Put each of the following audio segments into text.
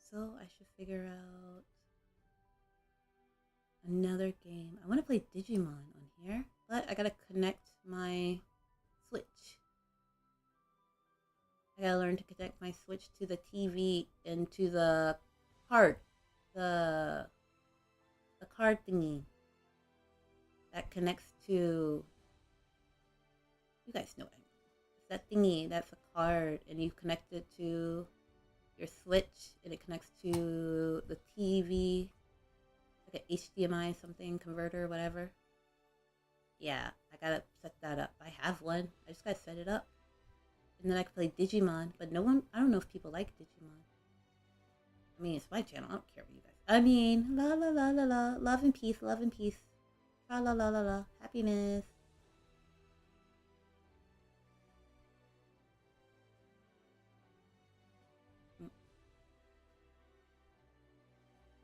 So I should figure out another game. I want to play Digimon on here, but I gotta connect my Switch. I gotta learn to connect my Switch to the TV and to the card, the card thingy that connects to. You guys know what I mean. It's that thingy that's a card, and you connect it to your Switch, and it connects to the TV, like an HDMI something converter, whatever. Yeah, I gotta set that up. I have one. I just gotta set it up, and then I can play Digimon. But no one, I don't know if people like Digimon. I mean, it's my channel. I don't care what you guys. I mean, la la la la la, love and peace, love and peace, la la la la la, happiness.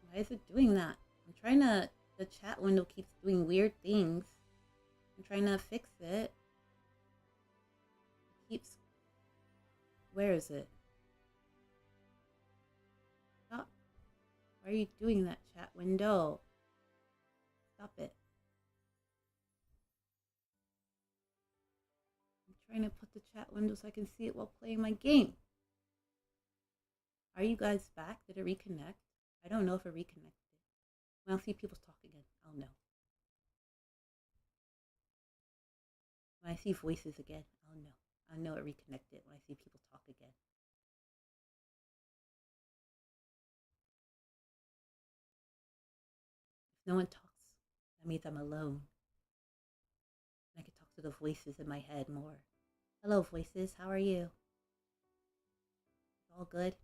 Why is it doing that? I'm trying to. The chat window keeps doing weird things. I'm trying to fix it. It keeps. Where is it? Stop. Why are you doing that, chat window? Stop it. I'm trying to put the chat window so I can see it while playing my game. Are you guys back? Did it reconnect? I don't know if it reconnected. When I see people talk again, I'll know. When I see voices again, I'll know. I'll know it reconnected when I see people talk again. If no one talks, that means I'm alone. And I can talk to the voices in my head more. Hello, voices. How are you? All good?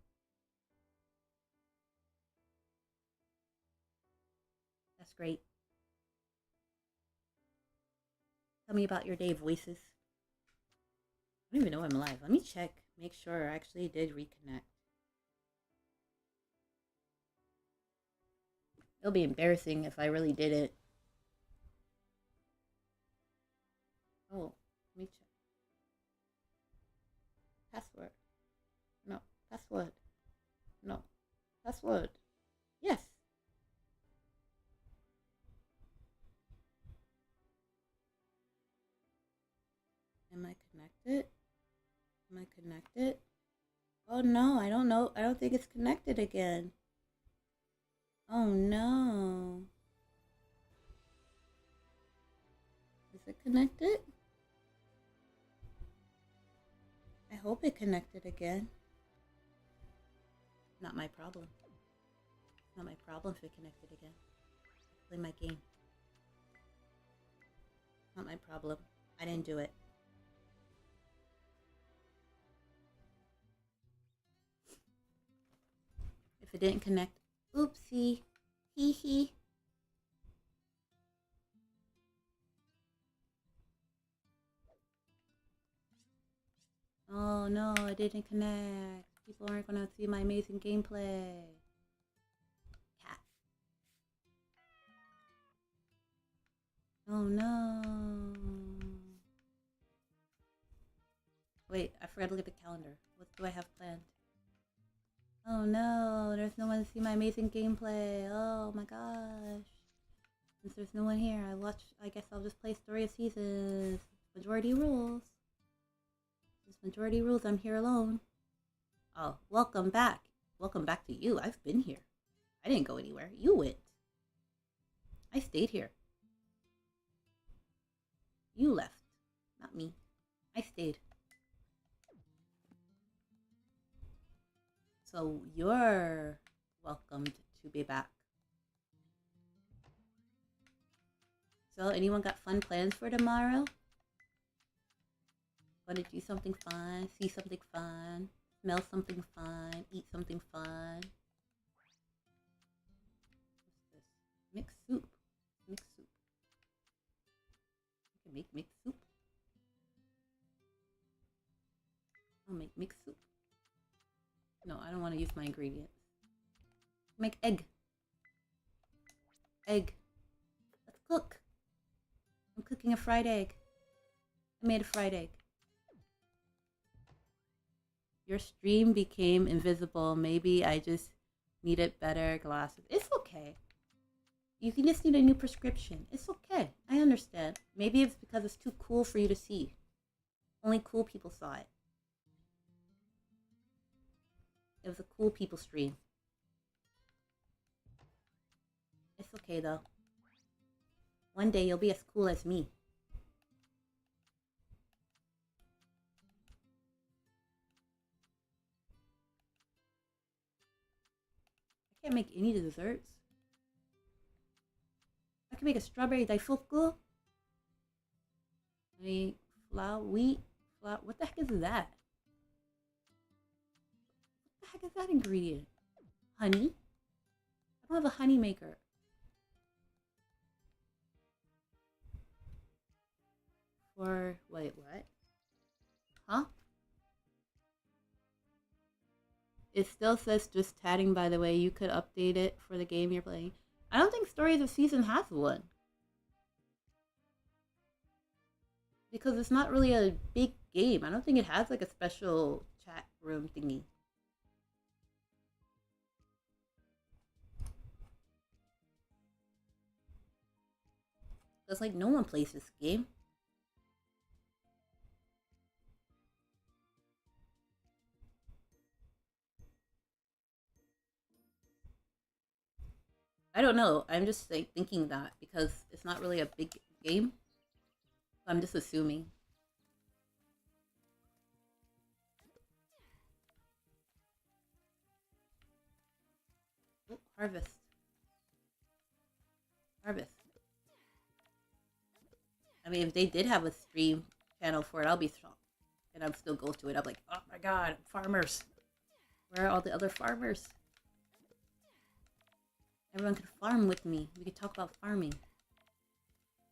That's great. Tell me about your day, voices. I don't even know I'm live. Let me check. Make sure I actually did reconnect. It'll be embarrassing if I really did it. Oh, let me check. Password. No. Password. No. Password. Yes. Am I connected? Am I connected? Oh no, I don't know. I don't think it's connected again. Oh no. Is it connected? I hope it connected again. Not my problem. Not my problem if it connected again. Play my game. Not my problem. I didn't do it. If it didn't connect, oopsie. Hee hee. Oh no, it didn't connect. People aren't gonna see my amazing gameplay. Cat. Oh no. Wait, I forgot to look at the calendar. What do I have planned? Oh no, there's no one to see my amazing gameplay. Oh my gosh. Since there's no one here, I guess I'll just play Story of Seasons. Majority rules. It's majority rules, I'm here alone. Oh, welcome back. Welcome back to you. I've been here. I didn't go anywhere. You went. I stayed here. You left. Not me. I stayed. So you're welcomed to be back. So anyone got fun plans for tomorrow? Want to do something fun, see something fun, smell something fun, eat something fun? What's this? Mixed soup. Mixed soup. I can make mixed soup. I'll make mixed soup. No, I don't want to use my ingredients. Make egg. Egg. Let's cook. I'm cooking a fried egg. I made a fried egg. Your stream became invisible. Maybe I just Need it better glasses. It's okay. You can just need a new prescription. It's okay. I understand. Maybe it's because it's too cool for you to see. Only cool people saw it. It was a cool people stream. It's okay though. One day you'll be as cool as me. I can't make any desserts. I can make a strawberry daifuku. I mean, wheat, flour. What the heck is that? What the heck is that ingredient? Honey? I don't have a honey maker. Wait, what? Huh? It still says just chatting, by the way. You could update it for the game you're playing. I don't think Stories of Season has one. Because it's not really a big game. I don't think it has like a special chat room thingy. Because like no one plays this game. I don't know. I'm just like thinking that because it's not really a big game. I'm just assuming. Oh, harvest. Harvest. I mean, if they did have a stream channel for it, I'll be shocked. And I'd still go to it. I'm like, oh my god, farmers. Where are all the other farmers? Everyone could farm with me. We could talk about farming.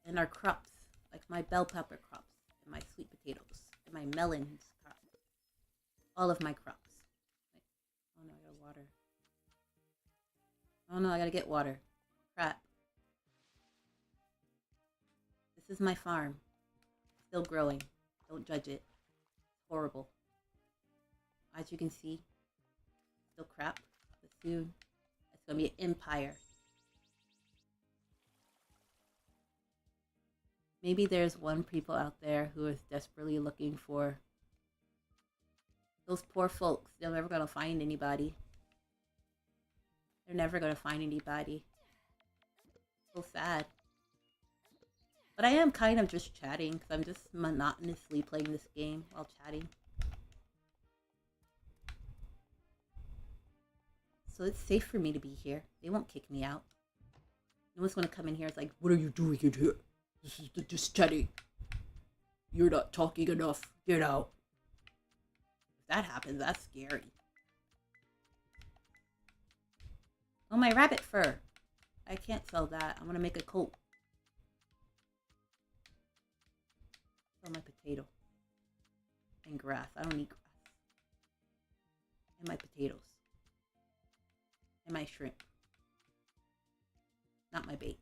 And our crops. Like my bell pepper crops. And my sweet potatoes. And my melons crops. All of my crops. Like, oh no, I gotta water. Oh no, I gotta get water. Crap. This is my farm. Still growing. Don't judge it. It's horrible. As you can see, still crap. But soon, it's gonna be an empire. Maybe there's one people out there who is desperately looking for those poor folks. They're never gonna find anybody. They're never gonna find anybody. So sad. But I am kind of just chatting because I'm just monotonously playing this game while chatting. So it's safe for me to be here. They won't kick me out. No one's gonna come in here. It's like, what are you doing in here? This is just chatting. You're not talking enough. Get out. If that happens, that's scary. Oh, my rabbit fur. I can't sell that. I'm gonna make a coat. Sell my potato. And grass. I don't need grass. And my potatoes. And my shrimp. Not my bait.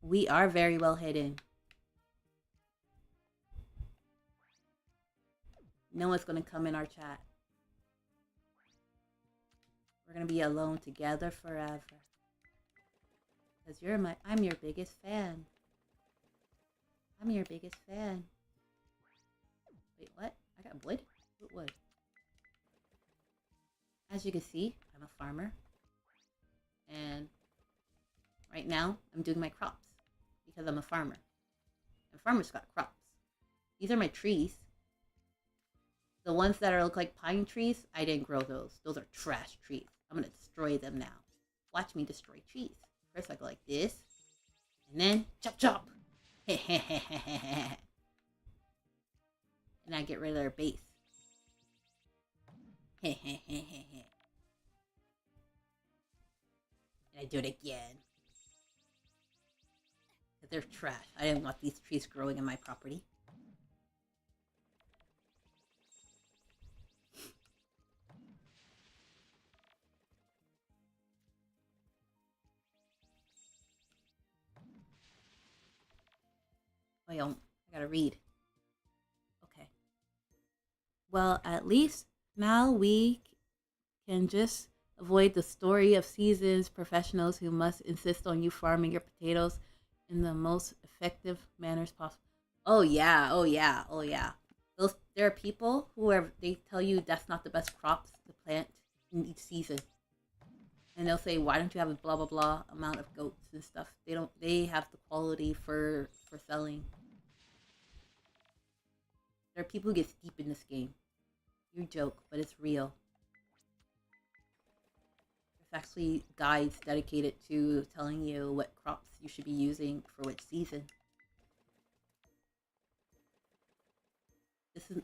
We are very well hidden. No one's gonna come in our chat. We're gonna be alone together forever. Because I'm your biggest fan. I'm your biggest fan. Wait, what? I got wood? What wood? As you can see, I'm a farmer. And right now, I'm doing my crops. Because I'm a farmer. And farmers got crops. These are my trees. The ones that look like pine trees, I didn't grow those. Those are trash trees. I'm gonna destroy them now. Watch me destroy trees. First I go like this. And then chop chop. And I get rid of their base. And I do it again. Because they're trash. I didn't want these trees growing in my property. I gotta read. Okay. Well, at least now we can just avoid the story of seasons professionals who must insist on you farming your potatoes in the most effective manners possible. Oh yeah, oh yeah, oh yeah. Those there are people who are they tell you that's not the best crops to plant in each season. And they'll say, why don't you have a blah blah blah amount of goats and stuff? They have the quality for selling. There are people who get deep in this game. You joke, but it's real. There's actually guides dedicated to telling you what crops you should be using for which season.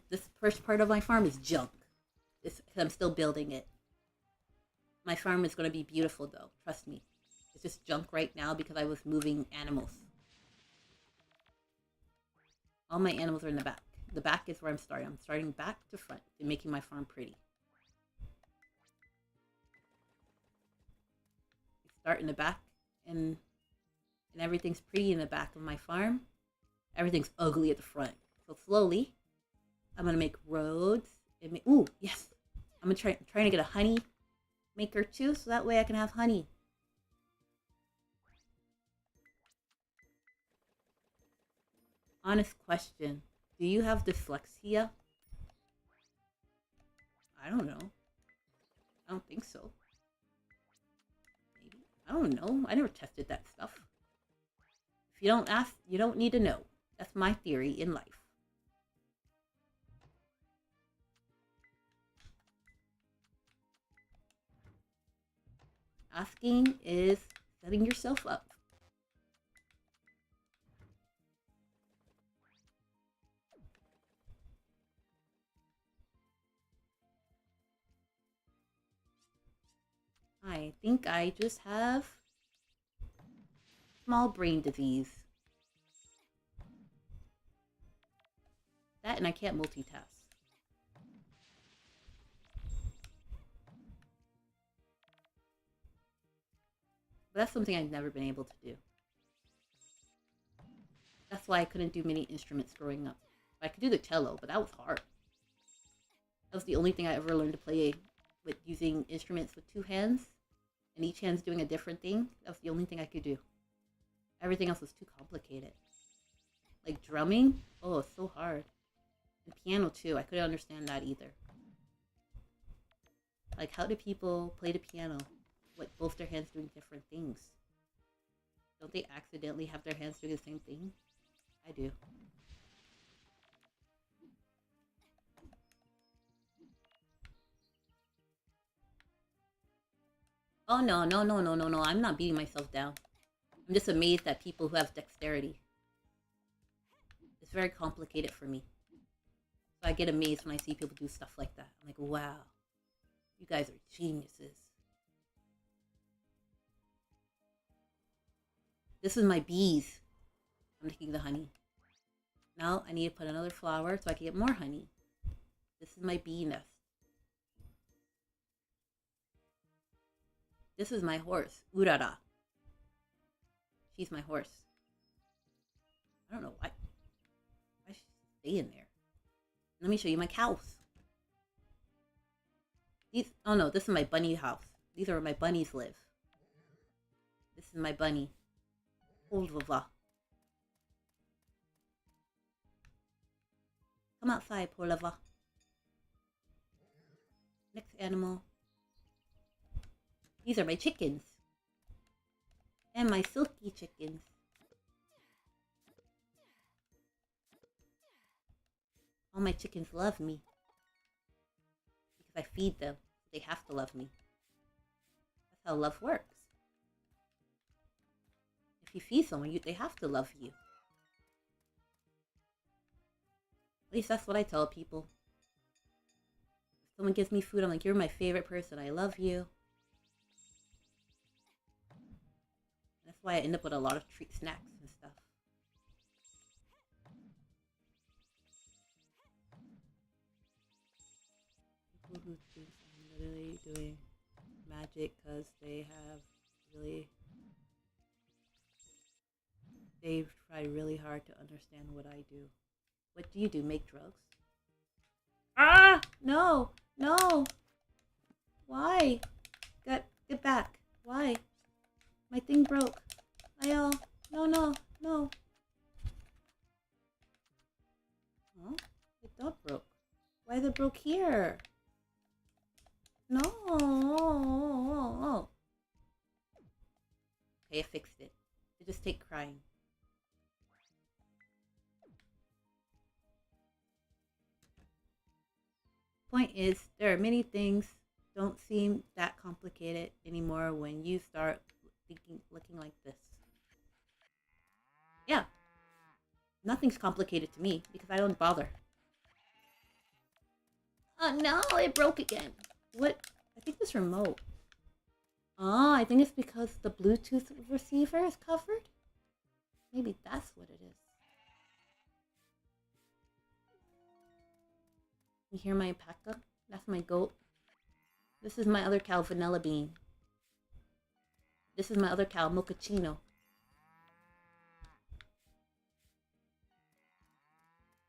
This first part of my farm is junk. I'm still building it. My farm is going to be beautiful though, trust me. It's just junk right now because I was moving animals. All my animals are in the back. The back is where I'm starting. I'm starting back to front and making my farm pretty. I start in the back and everything's pretty in the back of my farm. Everything's ugly at the front. So slowly, I'm gonna make roads. Ooh, yes! I'm trying to get a honey maker too, so that way I can have honey. Honest question. Do you have dyslexia? I don't know. I don't think so. Maybe. I don't know. I never tested that stuff. If you don't ask, you don't need to know. That's my theory in life. Asking is setting yourself up. I think I just have small brain disease. That and I can't multitask. But that's something I've never been able to do. That's why I couldn't do many instruments growing up. I could do the cello, but that was hard. That was the only thing I ever learned to play with using instruments with two hands. And each hand's doing a different thing. That was the only thing I could do. Everything else was too complicated. Like drumming, oh, it's so hard. And piano too, I couldn't understand that either. Like, how do people play the piano with both their hands doing different things? Don't they accidentally have their hands doing the same thing? I do. Oh no, no, no, no, no, no. I'm not beating myself down. I'm just amazed at people who have dexterity. It's very complicated for me. So I get amazed when I see people do stuff like that. I'm like, wow, you guys are geniuses. This is my bees. I'm making the honey. Now I need to put another flower so I can get more honey. This is my bee nest. This is my horse, Urara. She's my horse. I don't know why. Why should she stay in there? Let me show you my cows. Oh no, this is my bunny house. These are where my bunnies live. This is my bunny. Polvova. Come outside, Polvova. Next animal. These are my chickens. And my silky chickens. All my chickens love me. Because I feed them. They have to love me. That's how love works. If you feed someone, they have to love you. At least that's what I tell people. If someone gives me food, I'm like, you're my favorite person. I love you. That's why I end up with a lot of treat snacks and stuff. People who think I'm literally doing magic because they've tried really hard to understand what I do. What do? Make drugs? Ah! No! No! Why? Get back. Why? My thing broke. No, no, no. Huh? The dog broke. Why is it broke here? No. Okay, I fixed it. It just take crying. Point is, there are many things don't seem that complicated anymore when you start looking like this. Yeah, nothing's complicated to me because I don't bother. Oh no, it broke again. What? I think this remote. Oh, I think it's because the Bluetooth receiver is covered. Maybe that's what it is. You hear my alpaca? That's my goat. This is my other cow, Vanilla Bean. This is my other cow, Mochaccino.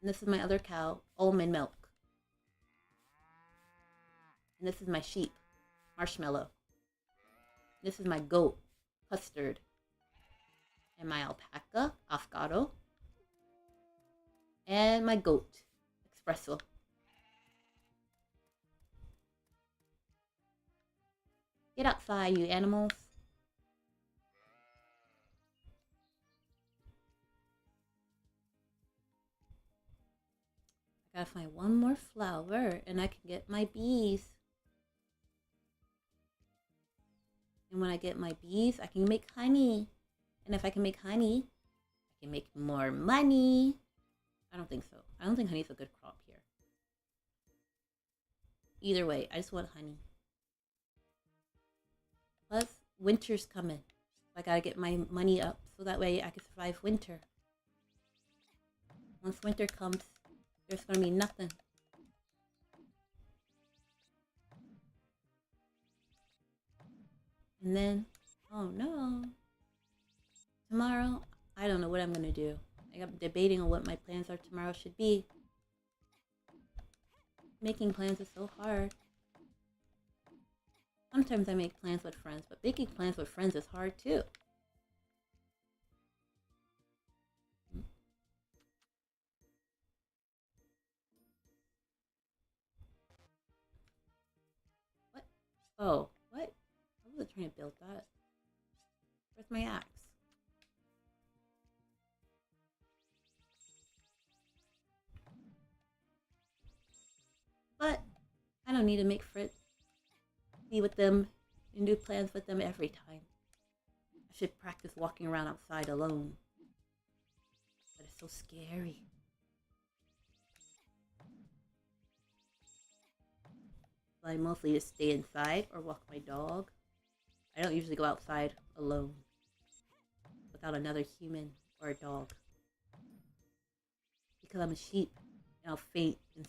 And this is my other cow, Almond Milk. And this is my sheep, Marshmallow. This is my goat, Custard. And my alpaca, Afgado. And my goat, Espresso. Get outside, you animals. I gotta find one more flower and I can get my bees. And when I get my bees, I can make honey. And if I can make honey, I can make more money. I don't think so. I don't think honey's a good crop here. Either way, I just want honey. Plus, winter's coming. I gotta get my money up so that way I can survive winter. Once winter comes, there's gonna be nothing. And then, oh no. Tomorrow, I don't know what I'm gonna do. I'm debating on what my plans are tomorrow should be. Making plans is so hard. Sometimes I make plans with friends, but making plans with friends is hard too. What? Oh, what? I wasn't trying to build that. Where's my axe? But I don't need to make friends. Be with them and do plans with them every time. I should practice walking around outside alone. But it's so scary. So I mostly just stay inside or walk my dog. I don't usually go outside alone without another human or a dog. Because I'm a sheep and I'll faint. And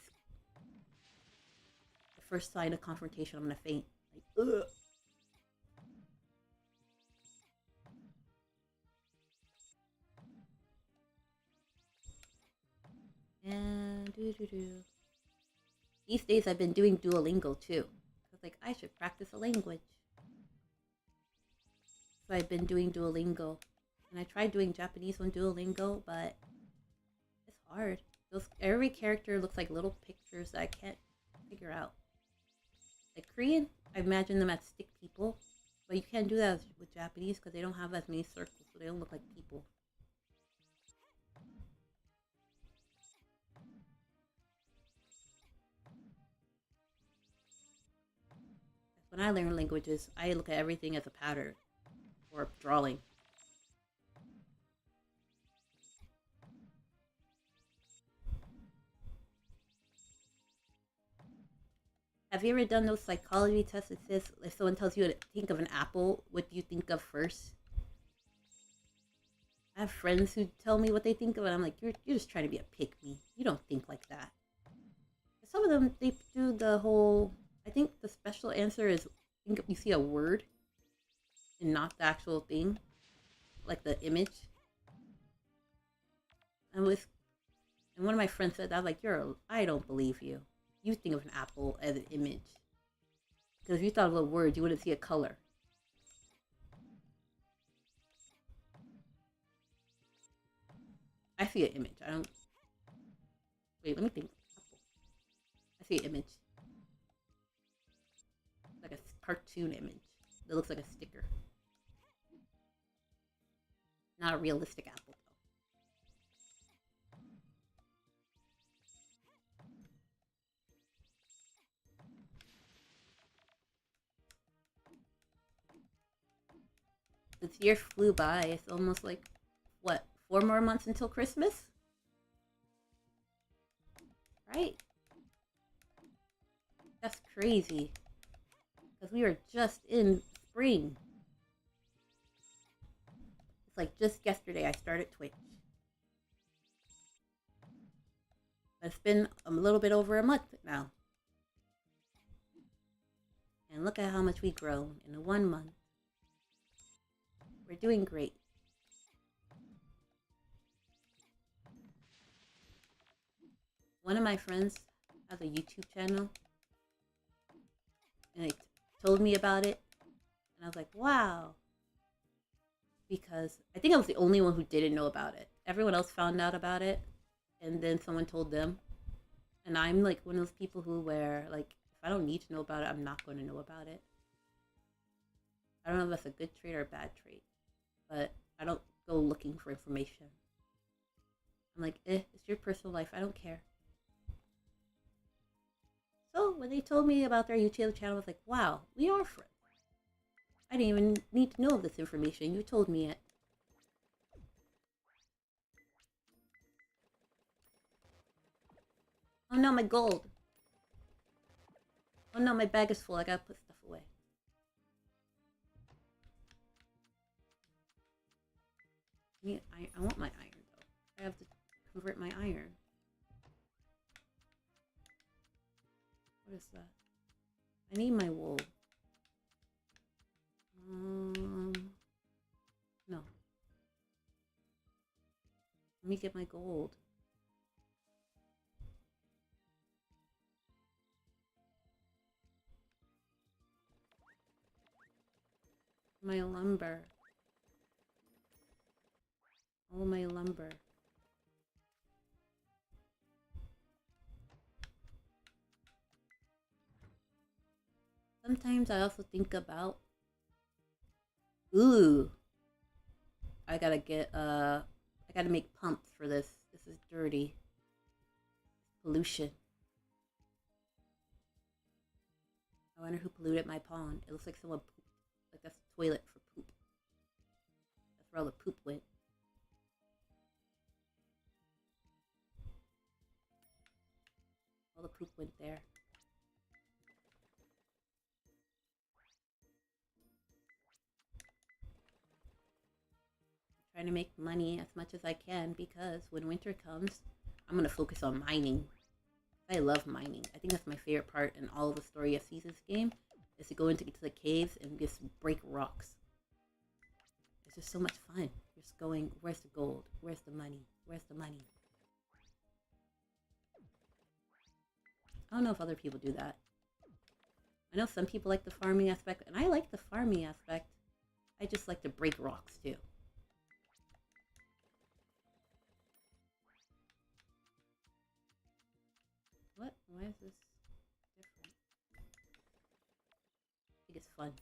the first sign of confrontation, I'm gonna faint. Like, ugh. And these days I've been doing Duolingo too. I was like, I should practice a language. So I've been doing Duolingo. And I tried doing Japanese on Duolingo, but it's hard. Every character looks like little pictures that I can't figure out. Like Korean, I imagine them as stick people. But you can't do that with Japanese because they don't have as many circles, so they don't look like people. When I learn languages, I look at everything as a pattern or a drawing. Have you ever done those psychology tests that says if someone tells you to think of an apple, what do you think of first? I have friends who tell me what they think of it. I'm like, you're just trying to be a pick me. You don't think like that. Some of them, they do the whole, I think the special answer is think you see a word and not the actual thing, like the image. And one of my friends said, I was like, I don't believe you. You think of an apple as an image. Because if you thought of a word, you wouldn't see a color. I see an image. I don't. Wait, let me think. I see an image. Like a cartoon image. That looks like a sticker. Not a realistic apple, though. This year flew by. It's almost like, what, 4 more months until Christmas? Right? That's crazy. Because we were just in spring. It's like just yesterday I started Twitch. It's been a little bit over a month now. And look at how much we grown in 1 month. We're doing great. One of my friends has a YouTube channel. And they told me about it. And I was like, wow. Because I think I was the only one who didn't know about it. Everyone else found out about it. And then someone told them. And I'm like one of those people who where, like, if I don't need to know about it, I'm not going to know about it. I don't know if that's a good trait or a bad trait. But I don't go looking for information. I'm like, it's your personal life. I don't care. So when they told me about their YouTube channel, I was like, wow, we are friends. I didn't even need to know of this information. You told me it. Oh no, my gold. Oh no, my bag is full. I gotta put stuff away. I want my iron though. I have to convert my iron. What is that? I need my wool. No. Let me get my gold. My lumber. All my lumber. Sometimes I also think about, ooh, I gotta make pumps for this. This is dirty. Pollution. I wonder who polluted my pond. It looks like someone pooped. Like that's the toilet for poop. That's where all the poop went. All the poop went there. I'm trying to make money as much as I can because when winter comes, I'm gonna focus on mining. I love mining. I think that's my favorite part in all of the Story of Seasons game is to go into the caves and just break rocks. It's just so much fun. You're just going, where's the gold? Where's the money? Where's the money? I don't know if other people do that. I know some people like the farming aspect, and I like the farming aspect. I just like to break rocks too. What? Why is this different? I think it's fun.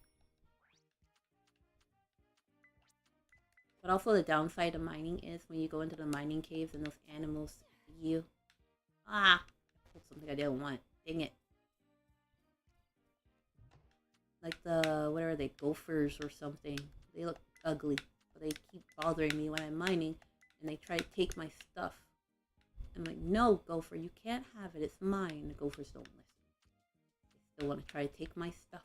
But also the downside of mining is when you go into the mining caves and those animals see you. Ah! I pulled something I didn't want. Dang it. Like the, what are they, gophers or something. They look ugly, but they keep bothering me when I'm mining, and they try to take my stuff. I'm like, no, gopher, you can't have it. It's mine. The gophers don't listen. They still want to try to take my stuff.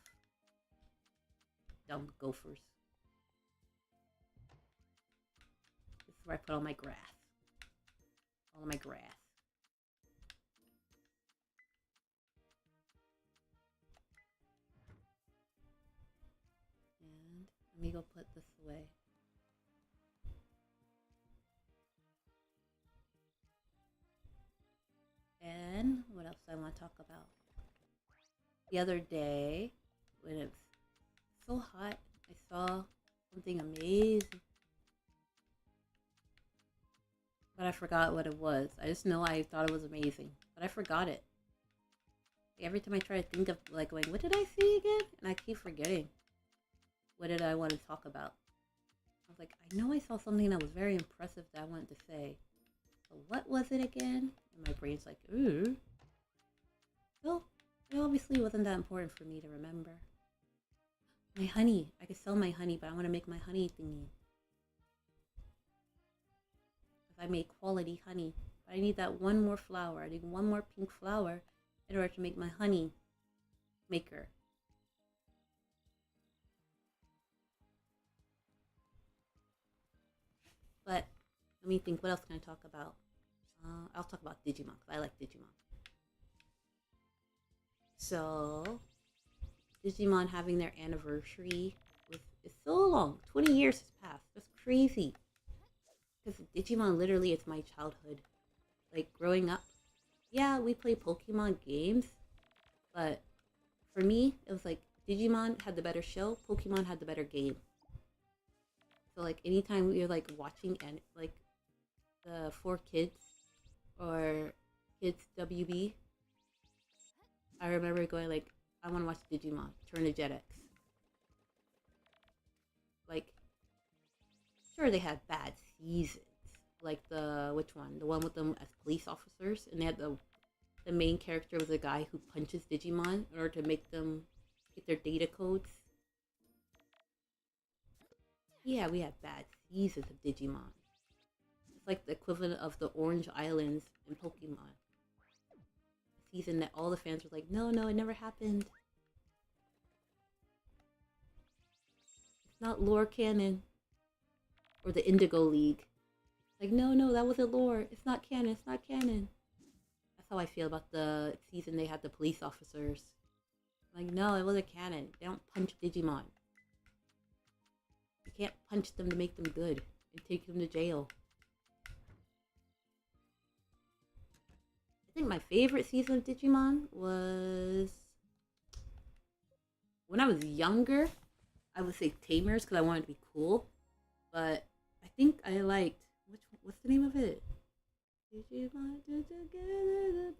Dumb gophers. This is where I put all my grass. All of my grass. And let me go put this away. And what else do I want to talk about? The other day, when it's so hot, I saw something amazing, but I forgot what it was. I just know I thought it was amazing, but I forgot it. Every time I try to think of like going, what did I see again? And I keep forgetting. What did I want to talk about? I was like, I know I saw something that was very impressive that I wanted to say. But what was it again? And my brain's like, ooh. Well, it obviously wasn't that important for me to remember. My honey. I could sell my honey, but I want to make my honey thingy. Because I make quality honey. But I need that one more flower. I need one more pink flower in order to make my honey maker. But let me think, what else can I talk about? I'll talk about Digimon, because I like Digimon. So, Digimon having their anniversary is so long. 20 years has passed. That's crazy. Because Digimon literally is my childhood. Like, growing up, yeah, we play Pokemon games, but for me, it was like Digimon had the better show, Pokemon had the better game. So like anytime we were like watching and like the 4Kids or Kids WB, I remember going like, I want to watch Digimon, Turn to Jetix. Like, sure they had bad seasons, like which one? The one with them as police officers, and they had the main character was a guy who punches Digimon in order to make them get their data codes. Yeah, we had bad seasons of Digimon. It's like the equivalent of the Orange Islands in Pokemon. A season that all the fans were like, no, it never happened. It's not lore canon. Or the Indigo League. Like, no, that wasn't lore. It's not canon, it's not canon. That's how I feel about the season they had the police officers. Like, no, it wasn't canon. They don't punch Digimon. You can't punch them to make them good and take them to jail. I think my favorite season of Digimon was when I was younger. I would say Tamers because I wanted to be cool, but I think I liked what's the name of it? Digimon together,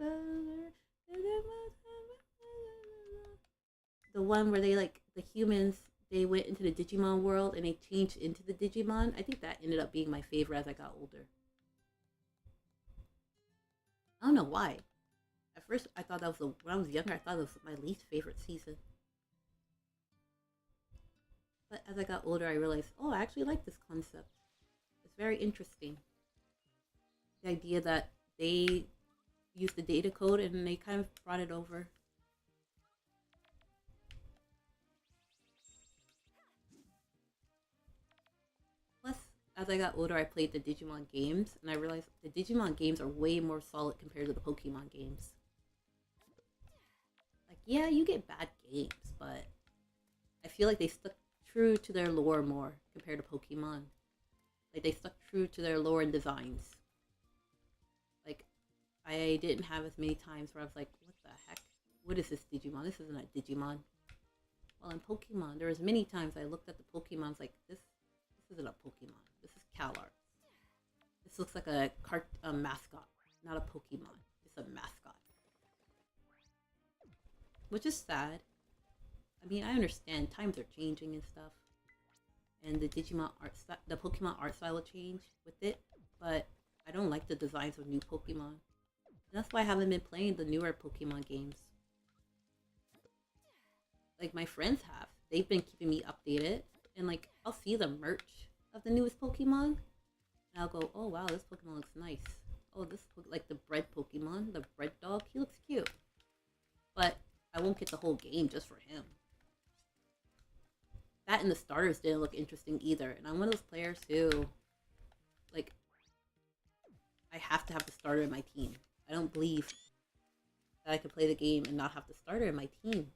the one where they like the humans. They went into the Digimon world and they changed into the Digimon. I think that ended up being my favorite as I got older. I don't know why. At first, I thought that was when I was younger. I thought it was my least favorite season. But as I got older, I realized, oh, I actually like this concept. It's very interesting. The idea that they used the data code and they kind of brought it over. Plus, as I got older, I played the Digimon games, and I realized the Digimon games are way more solid compared to the Pokemon games. Like, yeah, you get bad games, but I feel like they stuck true to their lore more compared to Pokemon. Like, they stuck true to their lore and designs. Like, I didn't have as many times where I was like, what the heck? What is this Digimon? This isn't a Digimon. Well, in Pokemon, there was many times I looked at the Pokemons like, this isn't a Pokemon. This is CalArt. This looks like a mascot, not a Pokemon. It's a mascot. Which is sad. I mean, I understand times are changing and stuff. And the the Pokemon art style will change with it. But I don't like the designs of new Pokemon. And that's why I haven't been playing the newer Pokemon games. Like, my friends have. They've been keeping me updated. And, like, I'll see the merch of the newest Pokemon. And I'll go, oh, wow, this Pokemon looks nice. Oh, like the bread Pokemon, the bread dog, he looks cute. But I won't get the whole game just for him. That and the starters didn't look interesting either. And I'm one of those players who, like, I have to have the starter in my team. I don't believe that I could play the game and not have the starter in my team.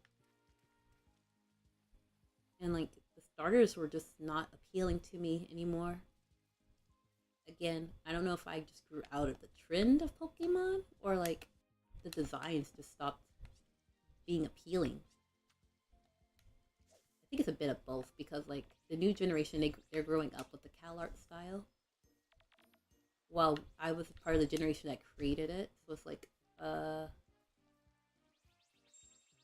And, like, the starters were just not appealing to me anymore. Again, I don't know if I just grew out of the trend of Pokemon or, like, the designs just stopped being appealing. think it's a bit of both because like the new generation, they're growing up with the Cal art style, while I was part of the generation that created it. So it's like, I'm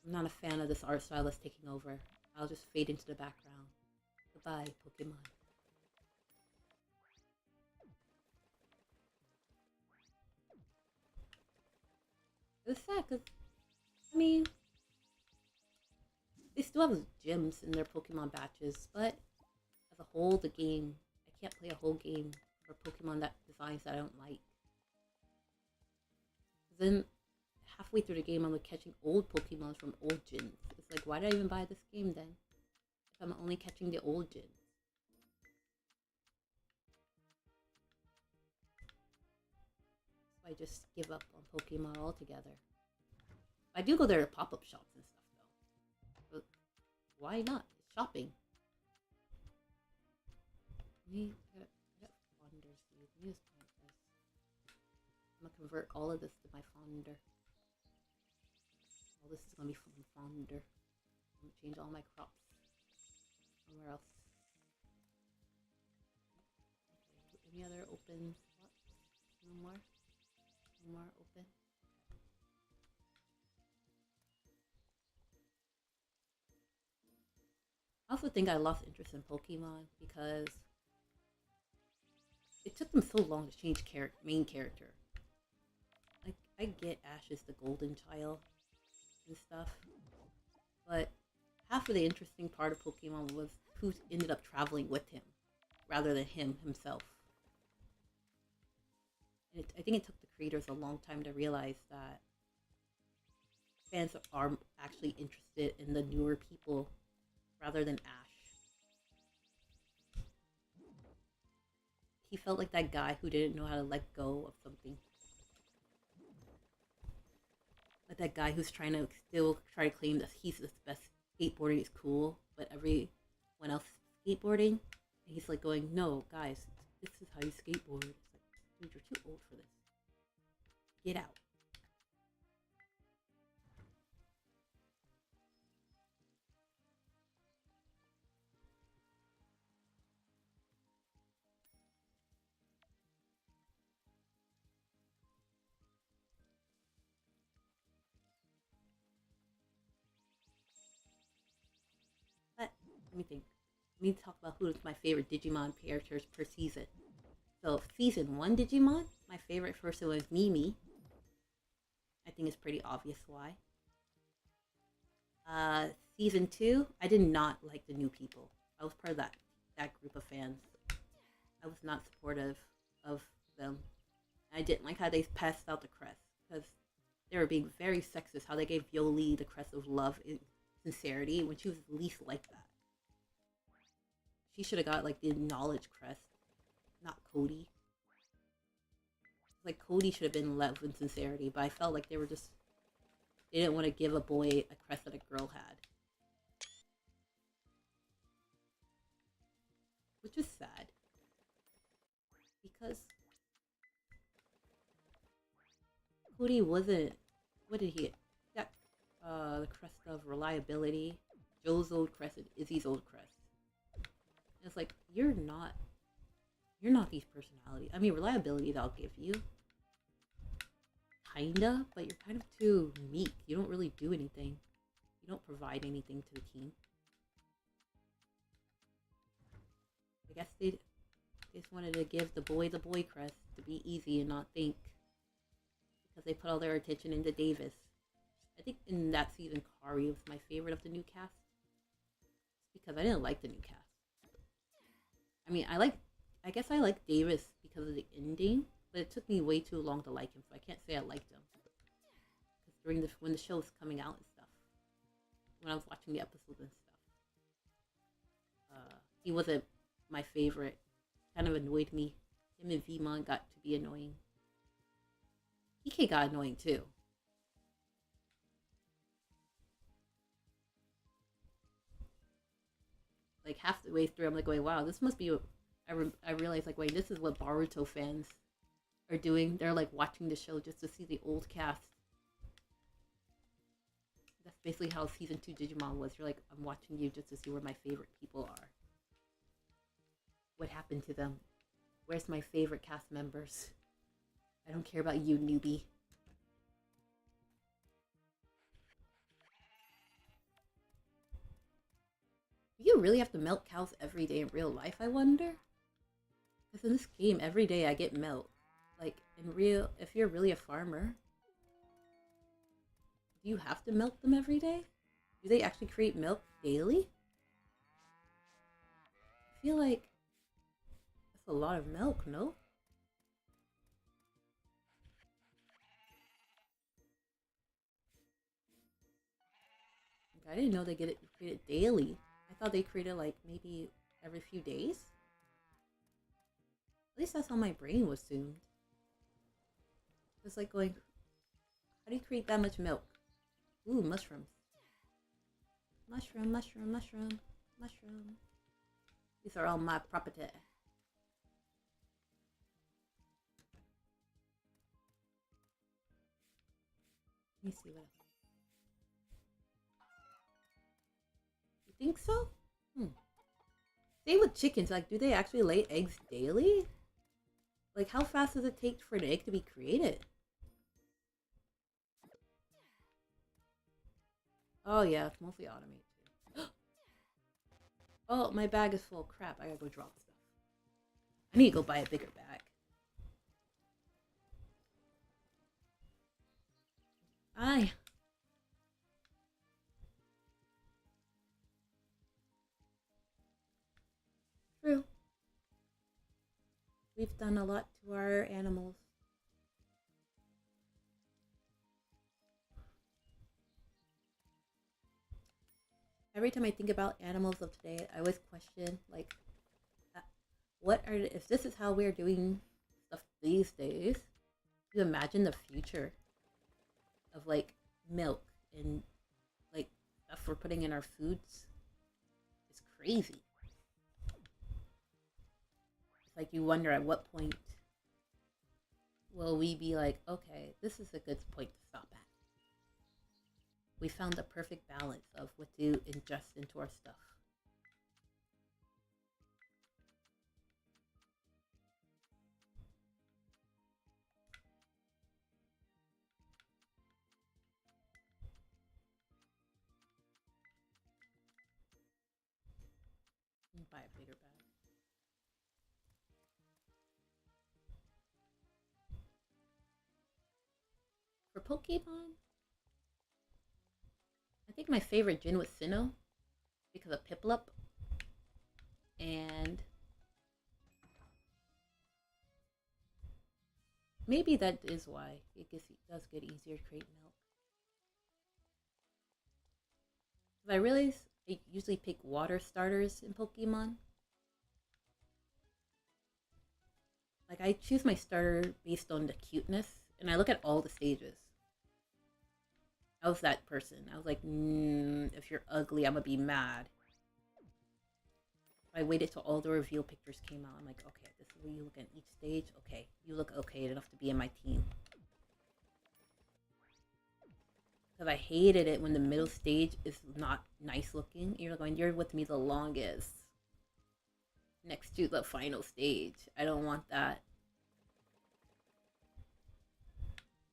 not a fan of this art style that's taking over. I'll just fade into the background. Goodbye, Pokemon. It's sad because, I mean, they still have gyms in their Pokemon batches, but as a whole, the game, I can't play a whole game for Pokemon that designs that I don't like. Then halfway through the game, I'm like catching old Pokemon from old gyms. It's like, why did I even buy this game then? If I'm only catching the old gyms. So I just give up on Pokemon altogether. I do go there to pop-up shops and stuff though. But why not? It's shopping. I got Fonder seed. Let me just plant this. I'm gonna convert all of this to my Fonder. All this is gonna be from Fonder. I'm gonna change all my crops. Somewhere else. Okay, any other open spots? No more? No more open? I also think I lost interest in Pokemon because it took them so long to change main character. Like, I get Ash is the golden child and stuff, but half of the interesting part of Pokemon was who ended up traveling with him rather than him himself. And I think it took the creators a long time to realize that fans are actually interested in the newer people rather than Ash. He felt like that guy who didn't know how to let go of something. Like that guy who's trying to still try to claim that he's the best, skateboarding is cool, but everyone else is skateboarding. And he's like going, no, guys, this is how you skateboard. It's like, dude, you're too old for this. Get out. But let me think. Let me talk about who's my favorite Digimon characters per season. So season 1 Digimon, my favorite person was Mimi. I think it's pretty obvious why. Season 2, I did not like the new people. I was part of that group of fans. I was not supportive of them. I didn't like how they passed out the crest because they were being very sexist. How they gave Yoli the crest of love and sincerity when she was least like that. She should have got like the knowledge crest, not Cody. Like Cody should have been love and sincerity, but I felt like they didn't want to give a boy a crest that a girl had. Which is sad. Because Cody wasn't, what did he get? He got the crest of reliability, Joe's old crest and Izzy's old crest. And it's like, you're not these personalities. I mean, reliability they'll give you. Kinda, but you're kind of too meek. You don't really do anything. You don't provide anything to the team. I guess they just wanted to give the boy crest to be easy and not think. Because they put all their attention into Davis. I think in that season, Kari was my favorite of the new cast. It's because I didn't like the new cast. I mean, I guess I like Davis because of the ending, but it took me way too long to like him, so I can't say I liked him. Because when the show was coming out and stuff, when I was watching the episodes and stuff, he wasn't my favorite. Kind of annoyed me. Him and Vmon got to be annoying. PK got annoying too. Like half the way through, I'm like going, wow, this must be. I realized like, wait, this is what Boruto fans are doing. They're like watching the show just to see the old cast. That's basically how season 2 Digimon was. You're like, I'm watching you just to see where my favorite people are. What happened to them? Where's my favorite cast members? I don't care about you, newbie. Do you really have to milk cows every day in real life, I wonder? Because in this game, every day I get milk. Like, in real, if you're really a farmer, do you have to milk them every day? Do they actually create milk daily? I feel like that's a lot of milk, no? Like, I didn't know they get it created daily. I thought they created like maybe every few days. At least that's how my brain was tuned. It's like going, how do you create that much milk? Ooh, mushrooms. Mushroom, mushroom, mushroom, mushroom. These are all my property. Let me see what else. You think so? Same with chickens. Like, do they actually lay eggs daily? Like, how fast does it take for an egg to be created? Oh yeah, it's mostly automated too. Oh, my bag is full. Crap, I gotta go drop stuff. I need to go buy a bigger bag. Aye. True. We've done a lot to our animals. Every time I think about animals of today, I always question, like, what are, if this is how we're doing stuff these days, you imagine the future of, like, milk and, like, stuff we're putting in our foods? It's crazy. It's like you wonder at what point will we be like, okay, this is a good point to stop at. We found the perfect balance of what to ingest into our stuff. Buy a bigger bag. For Pokemon, I think my favorite gin was Sinnoh because of Piplup, and maybe that is why does get easier to create milk. I realize I usually pick water starters in Pokemon. Like, I choose my starter based on the cuteness, and I look at all the stages. I was that person. I was like, if you're ugly, I'm gonna be mad. I waited till all the reveal pictures came out. I'm like, okay, this is where you look at each stage. Okay, you look okay enough to be in my team. Because I hated it when the middle stage is not nice looking. You're going, you're with me the longest. Next to the final stage. I don't want that.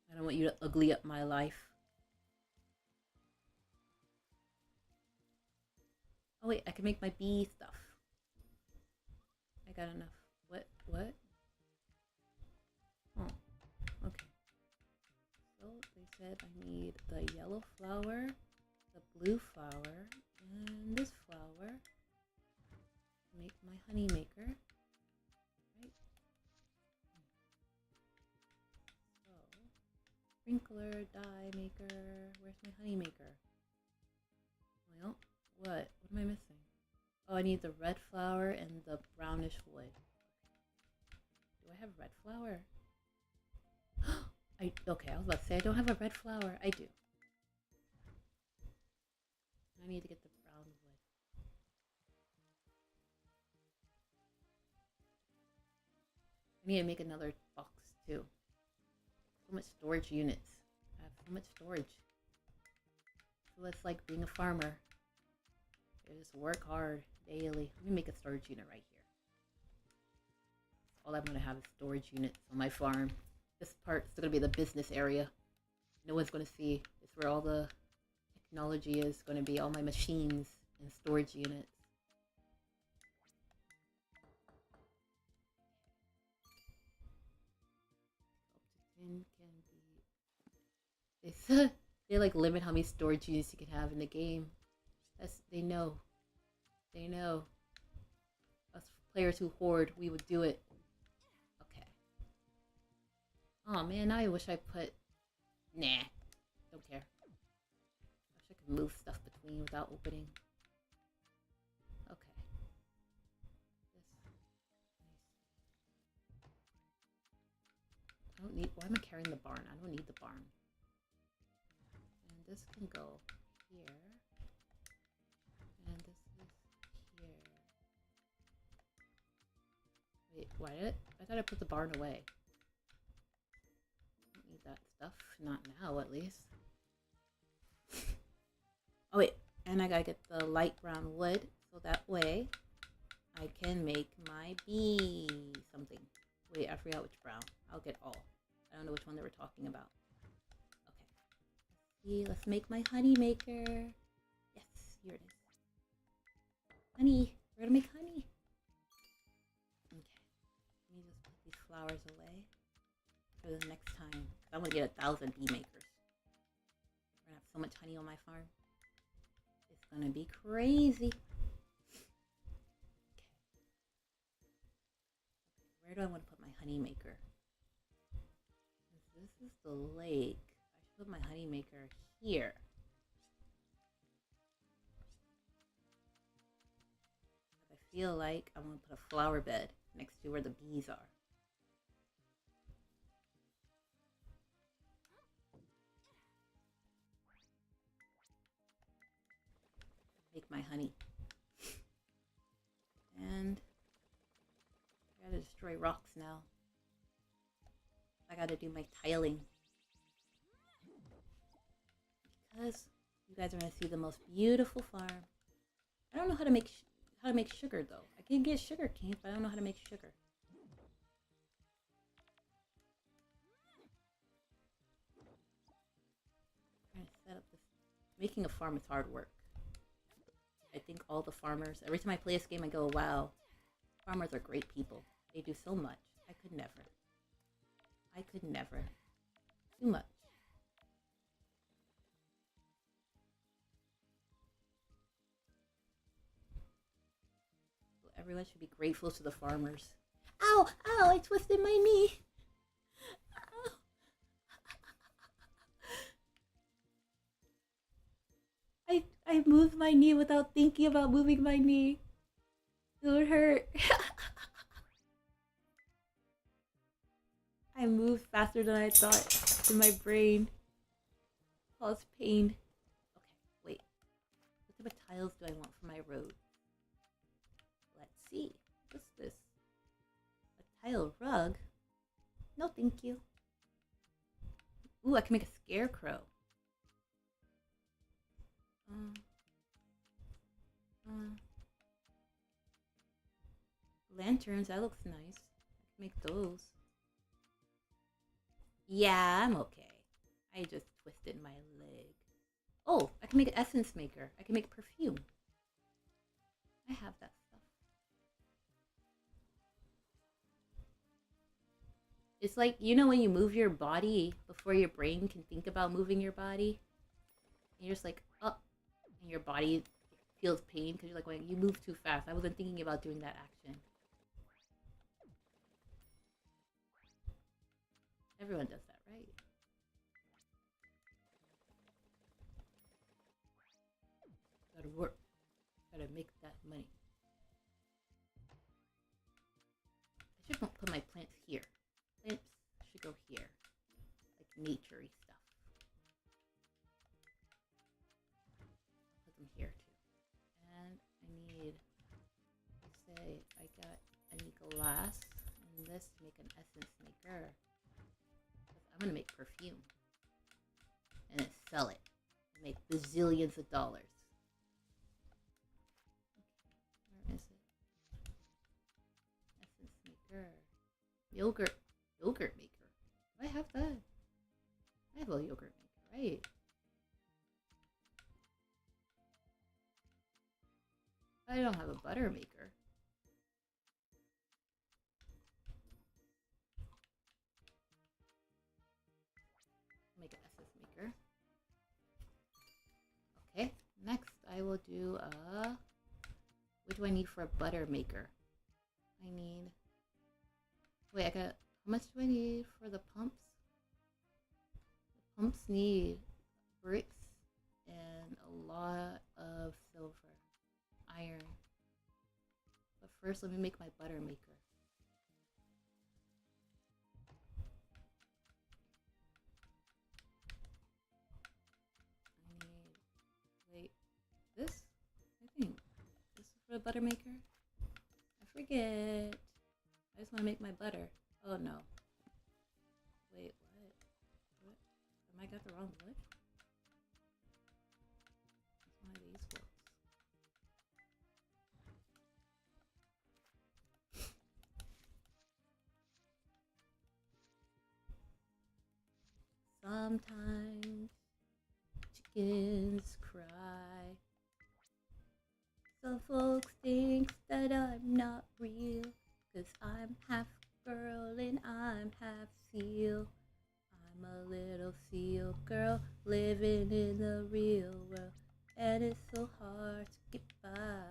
I don't want you to ugly up my life. Oh wait, I can make my bee stuff. I got enough. What? Oh, okay. So they said I need the yellow flower, the blue flower, and this flower to make my honey maker. Right? So, sprinkler, dye maker. Where's my honey maker? Well, what am I missing? Oh, I need the red flower and the brownish wood. Do I have red flower? Okay, I was about to say I don't have a red flower. I do. I need to get the brown wood. I need to make another box too. So much storage units. I have so much storage. what it's like being a farmer. You just work hard daily. Let me make a storage unit right here. All I'm gonna have is storage units on my farm. This part's gonna be the business area. No one's gonna see. It's where all the technology is gonna be, all my machines and storage units. Up to 10 can be. They said they like limit how many storage units you can have in the game. They know. They know. Us players who hoard, we would do it. Okay. Oh man, now I wish I put. Nah. Don't care. I wish I could move stuff between without opening. Okay. I don't need. Why am I carrying the barn? I don't need the barn. And this can go here. And this is here. Wait, why did I thought I put the barn away. I don't need that stuff. Not now, at least. Oh wait, and I gotta get the light brown wood, so that way I can make my bee something. Wait, I forgot which brown. I'll get all. I don't know which one they were talking about. Okay. Let's see, let's make my honey maker. Yes, here it is. Honey, we're gonna make honey. Okay. Let me just put these flowers away for the next time. I'm gonna get 1,000 bee makers. We're gonna have so much honey on my farm. It's gonna be crazy. Okay. Where do I want to put my honey maker? This is the lake. I should put my honey maker here. I feel like I'm gonna put a flower bed next to where the bees are. Make my honey. And I gotta destroy rocks now. I gotta do my tiling. Because you guys are gonna see the most beautiful farm. I don't know how to make sugar though. I can get sugar cane, but I don't know how to make sugar. I'm trying to set up this. Making a farm is hard work. I think all the farmers, every time I play this game, I go, wow, farmers are great people. They do so much. I could never. I could never. Too much. So everyone should be grateful to the farmers. Ow! Ow! I twisted my knee! Ow. I moved my knee without thinking about moving my knee. It would hurt. I moved faster than I thought in my brain. Caused pain. Okay, wait. What type of tiles do I want for my road? Let's see. What's this? A tile rug? No, thank you. Ooh, I can make a scarecrow. Lanterns, that looks nice. I can make those. Yeah, I'm okay. I just twisted my leg. Oh, I can make an essence maker. I can make perfume. I have that stuff. It's like, you know when you move your body before your brain can think about moving your body? And you're just like, oh, and your body feels pain because you're like, well, you move too fast. I wasn't thinking about doing that action. Everyone does that, right? Gotta work. Gotta make that money. I should put my plants here. Plants should go here. Like nature-y stuff. Put them here too. And I need, let's say I need glass and this to make an essence maker. I'm gonna make perfume and then sell it. Make bazillions of dollars. Where is it? Essence maker. Yogurt maker. Do I have that? I have a yogurt maker, right? I don't have a butter maker. Make an essence maker. Okay, next I will do a... What do I need for a butter maker? I need... Wait, I got... How much do I need for the pumps? The pumps need bricks and a lot of silver. Iron. But first, let me make my butter maker. I need... Wait, this? I think this is for the butter maker. I forget. I just want to make my butter. Oh no. Wait, what? What? Am I got the wrong wood? It's one of these woods. Sometimes chickens cry. Some folks think that I'm not real, 'cause I'm half girl and I'm half seal. I'm a little seal girl living in the real world, and it's so hard to get by,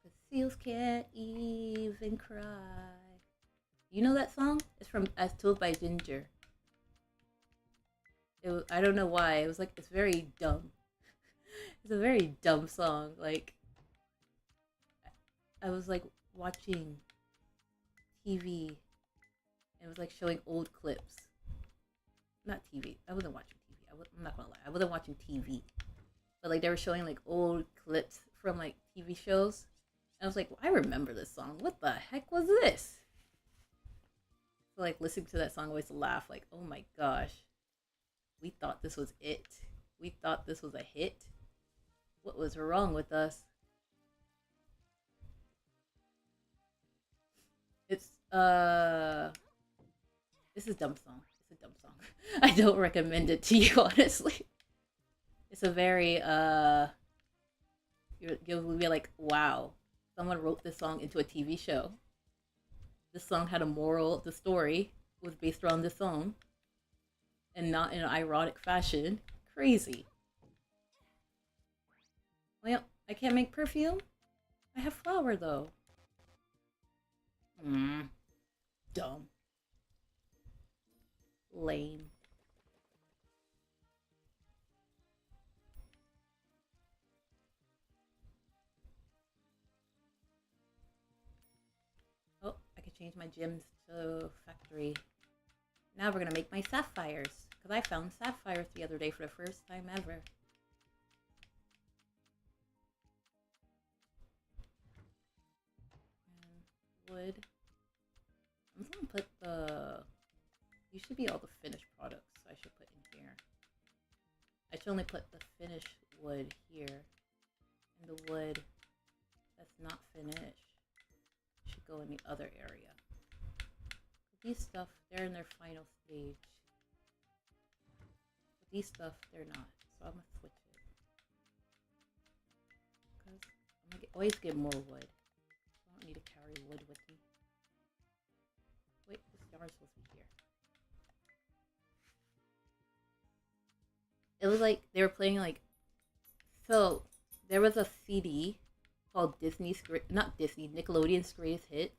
'cause seals can't even cry. You know that song? It's from As Told by Ginger. I don't know why. It was like, it's very dumb. It's a very dumb song. Like, I was like watching TV, and it was like showing old clips. Not TV. I wasn't watching TV. I'm not gonna lie. I wasn't watching TV. But like, they were showing like old clips from like TV shows. And I was like, well, I remember this song. What the heck was this? So like, listening to that song, I always laugh. Like, oh my gosh. We thought this was it. We thought this was a hit. What was wrong with us? It's this is a dumb song. It's a dumb song. I don't recommend it to you, honestly. It's a very you'll be like, wow, someone wrote this song into a TV show. This song had a moral. The story was based around this song, and not in an ironic fashion. Crazy. Well, I can't make perfume. I have flour though. Dumb. Lame. Oh, I can change my gems to factory. Now we're gonna make my sapphires, because I found sapphires the other day for the first time ever. And wood. I'm gonna put the... These should be all the finished products I should put in here. I should only put the finished wood here. And the wood that's not finished should go in the other area. These stuff, they're in their final stage. But these stuff, they're not. So I'm gonna switch it. Because I'm gonna always get more wood. I don't need to carry wood with me. Wait, this yarn is supposed to be here. It was like they were playing like, so there was a CD called Nickelodeon's Greatest Hits,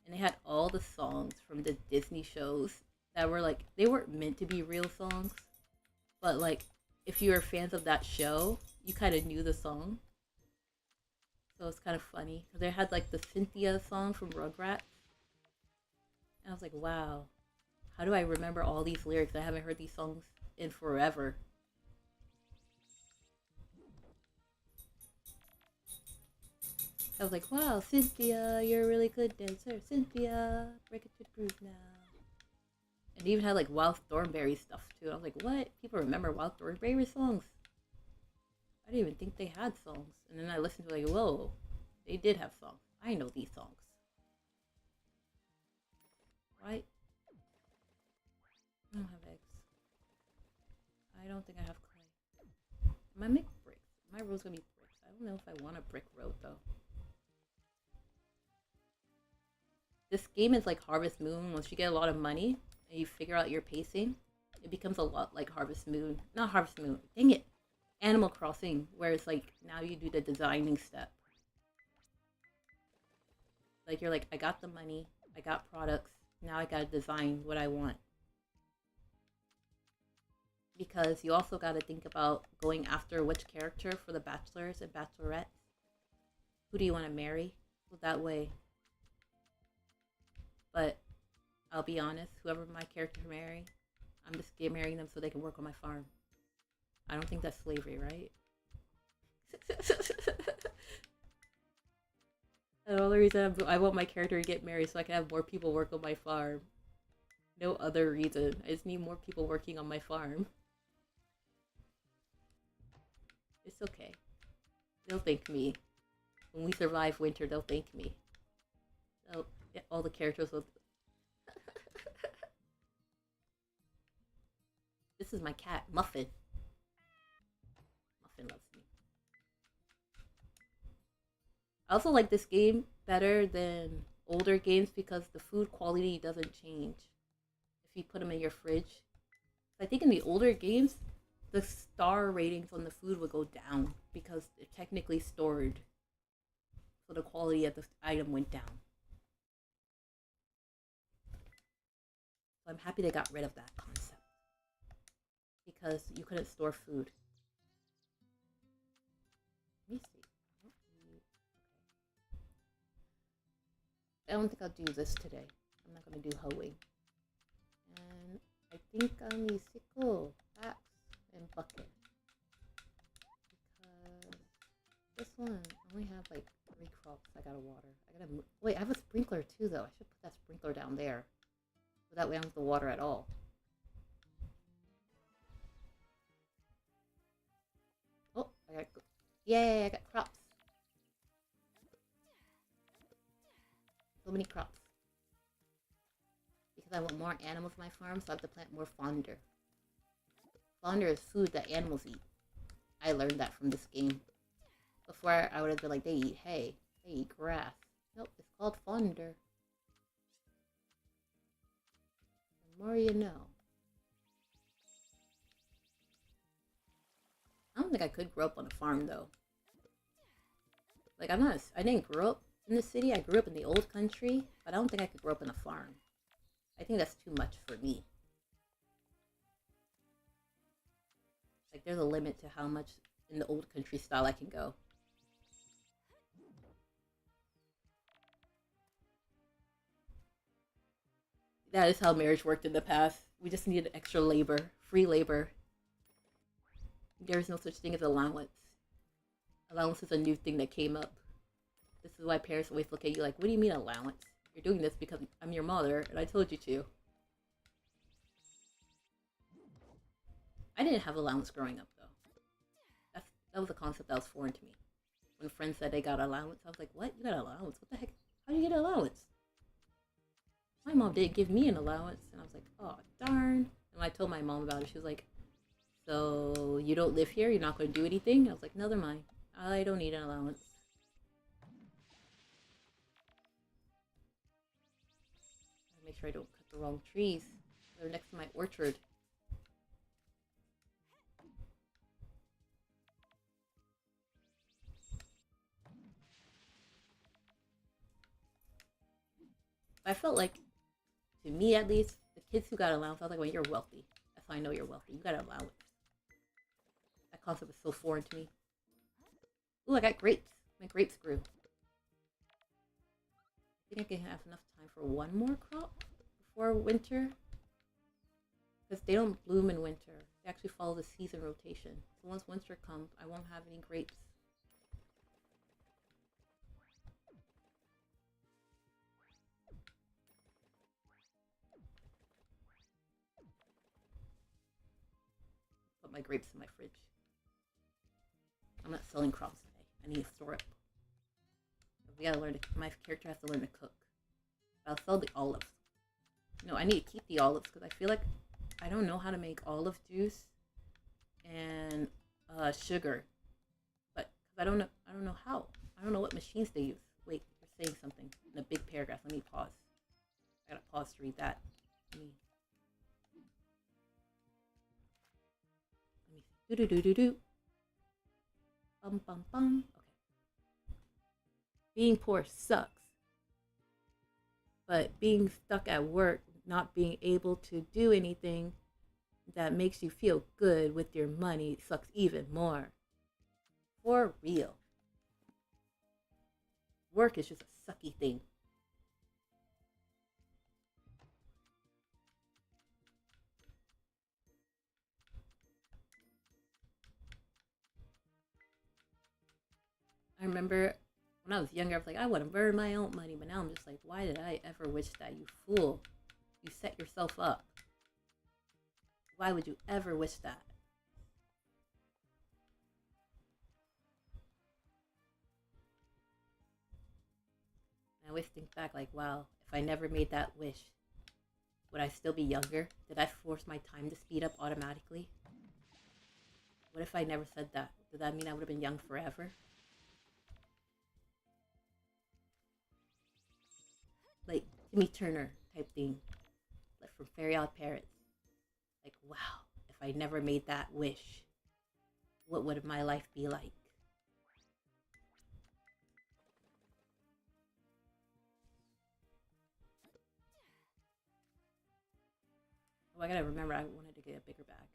and they had all the songs from the Disney shows that were like, they weren't meant to be real songs, but like, if you were fans of that show, you kind of knew the song. So it's kind of funny because they had like the Cynthia song from Rugrats, and I was like, wow, how do I remember all these lyrics? I haven't heard these songs in forever. I was like, wow, Cynthia, you're a really good dancer. Cynthia, break it to the groove now. And they even had like Wild Thornberry stuff too. I was like, what? People remember Wild Thornberry songs? I didn't even think they had songs. And then I listened to like, whoa, they did have songs. I know these songs. Right? I don't have eggs. I don't think I have clay. I might make bricks. My road's gonna be bricks. I don't know if I want a brick road though. This game is like Harvest Moon. Once you get a lot of money and you figure out your pacing, it becomes a lot like Harvest Moon. Not Harvest Moon. Dang it. Animal Crossing, where it's like now you do the designing step. Like you're like, I got the money, I got products, now I gotta design what I want. Because you also gotta think about going after which character for the bachelors and bachelorettes. Who do you want to marry? So that way. But I'll be honest, whoever my character marry, I'm just marrying them so they can work on my farm. I don't think that's slavery, right? And the only reason I want my character to get married so I can have more people work on my farm. No other reason. I just need more people working on my farm. It's okay. They'll thank me. When we survive winter, they'll thank me. So, yeah, all the characters will... This is my cat, Muffin. Muffin loves me. I also like this game better than older games because the food quality doesn't change if you put them in your fridge. I think in the older games, the star ratings on the food would go down because they're technically stored. So the quality of the item went down. So I'm happy they got rid of that concept. Because you couldn't store food. Let me see. I don't think I'll do this today. I'm not going to do hoeing. And I think I'll need sickle, axe, and bucket. Because this one, I only have like 3 crops I gotta water. Wait, I have a sprinkler too though. I should put that sprinkler down there. So that way I don't have to water at all. Oh, yay, I got crops. So many crops. Because I want more animals on my farm, so I have to plant more fonder. Fonder is food that animals eat. I learned that from this game. Before, I would have been like, they eat hay. They eat grass. Nope, it's called fonder. The more you know. I don't think I could grow up on a farm, though. Like, I didn't grow up in the city. I grew up in the old country, but I don't think I could grow up in a farm. I think that's too much for me. Like, there's a limit to how much in the old country style I can go. That is how marriage worked in the past. We just needed extra labor, free labor. There is no such thing as allowance. Allowance is a new thing that came up. This is why parents always look at you like, what do you mean allowance? You're doing this because I'm your mother and I told you to. I didn't have allowance growing up though. That was a concept that was foreign to me. When friends said they got allowance, I was like, what? You got allowance? What the heck? How do you get allowance? My mom didn't give me an allowance. And I was like, oh, darn. And when I told my mom about it, she was like, so you don't live here? You're not going to do anything? I was like, never mind. I don't need an allowance. I make sure I don't cut the wrong trees. They're next to my orchard. I felt like, to me at least, the kids who got allowance, I was like, well, you're wealthy. That's how I know you're wealthy. You got an allowance. That concept is so foreign to me. Ooh, I got grapes. My grapes grew. I think I can have enough time for one more crop before winter. Because they don't bloom in winter. They actually follow the season rotation. So once winter comes, I won't have any grapes. my grapes in my fridge. I'm not selling crops today. I need to store it. We gotta learn to. My character has to learn to cook. I'll sell the olives. No, I need to keep the olives because I feel like I don't know how to make olive juice and sugar, but I don't know how. I don't know what machines they use. Wait, you're saying something in a big paragraph. Let me pause. I gotta pause to read that. Let me see. Do do do do do. Bum bum bum. Okay. Being poor sucks, but being stuck at work, not being able to do anything that makes you feel good with your money sucks even more. For real. Work is just a sucky thing. I remember when I was younger, I was like, I want to burn my own money. But now I'm just like, why did I ever wish that, you fool? You set yourself up. Why would you ever wish that? I always think back like, wow, if I never made that wish, would I still be younger? Did I force my time to speed up automatically? What if I never said that? Did that mean I would have been young forever? Like Timmy Turner type thing, like from Fairy Odd Parents. Like, wow, if I never made that wish, what would my life be like? Oh, I gotta remember, I wanted to get a bigger bag.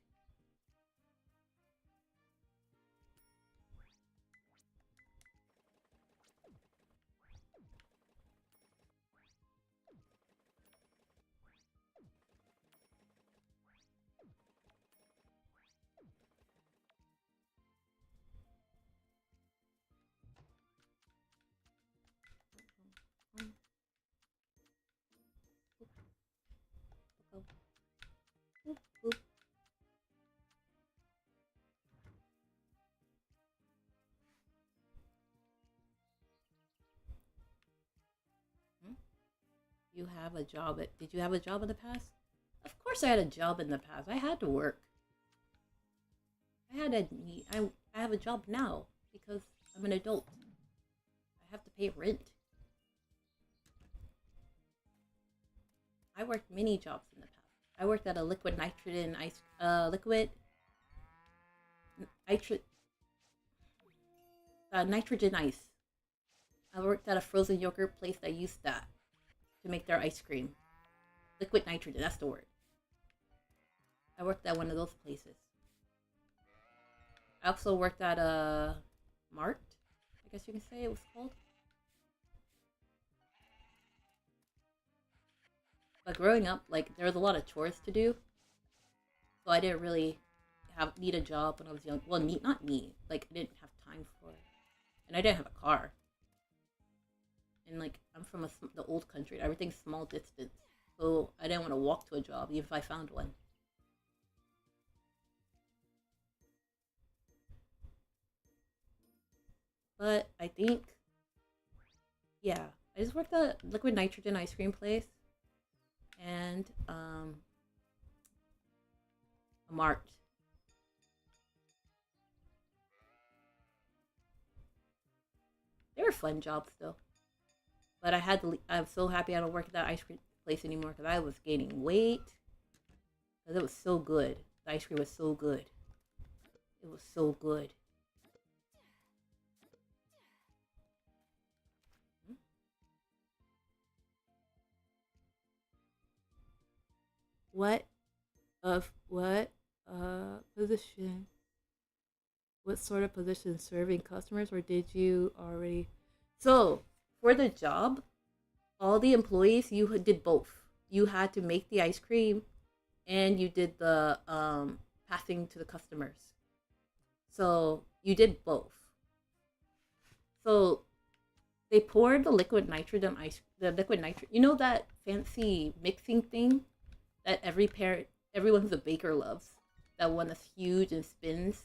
You have a job did you have a job in the past? Of course I had a job in the past. I had to work. I have a job now because I'm an adult. I have to pay rent. I worked many jobs in the past. I worked at a liquid nitrogen nitrogen ice. I worked at a frozen yogurt place that used that to make their ice cream. Liquid nitrogen, that's the word. I worked at one of those places. I also worked at a Mart, I guess you can say it was called. But growing up, like, there was a lot of chores to do. So I didn't really need a job when I was young. Well, not me. Like, I didn't have time for it. And I didn't have a car. And, like, I'm from the old country. Everything's small distance. So I didn't want to walk to a job, even if I found one. But I think, yeah, I just worked at a liquid nitrogen ice cream place. And a Mart. They were fun jobs though. But I had to. I'm so happy I don't work at that ice cream place anymore because I was gaining weight. Because it was so good. The ice cream was so good. It was so good. What position? What sort of position? Serving customers, or did you already? So for the job, all the employees, you did both. You had to make the ice cream, and you did the passing to the customers. So you did both. So they poured the liquid nitrogen ice, the liquid nitrogen. You know that fancy mixing thing that every parent, everyone's a baker loves. that one that's huge and spins.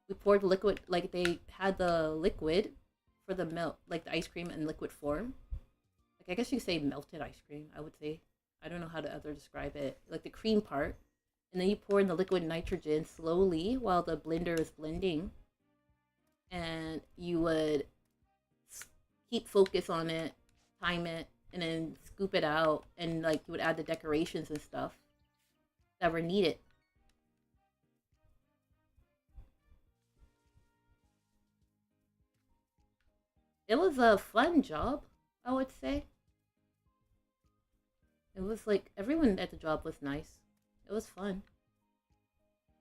We poured the liquid, like they had the liquid for the melt, like the ice cream in liquid form. Like I guess you could say melted ice cream, I would say. I don't know how to other describe it. Like the cream part. And then you pour in the liquid nitrogen slowly while the blender is blending. And you would keep focus on it, time it, and then scoop it out. And like you would add the decorations and stuff that were needed. It was a fun job, I would say. It was like everyone at the job was nice. It was fun.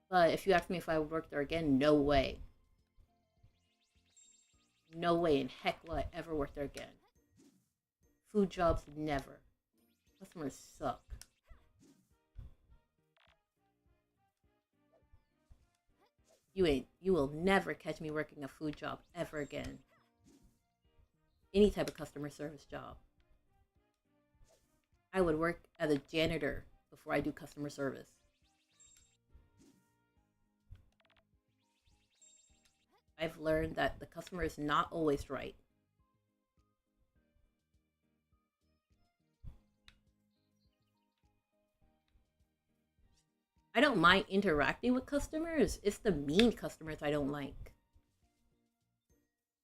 But if you ask me if I would work there again, no way. No way in heck will I ever work there again. Food jobs, never. Customers suck. You will never catch me working a food job ever again. Any type of customer service job. I would work as a janitor before I do customer service. I've learned that the customer is not always right. I don't mind interacting with customers. It's the mean customers I don't like.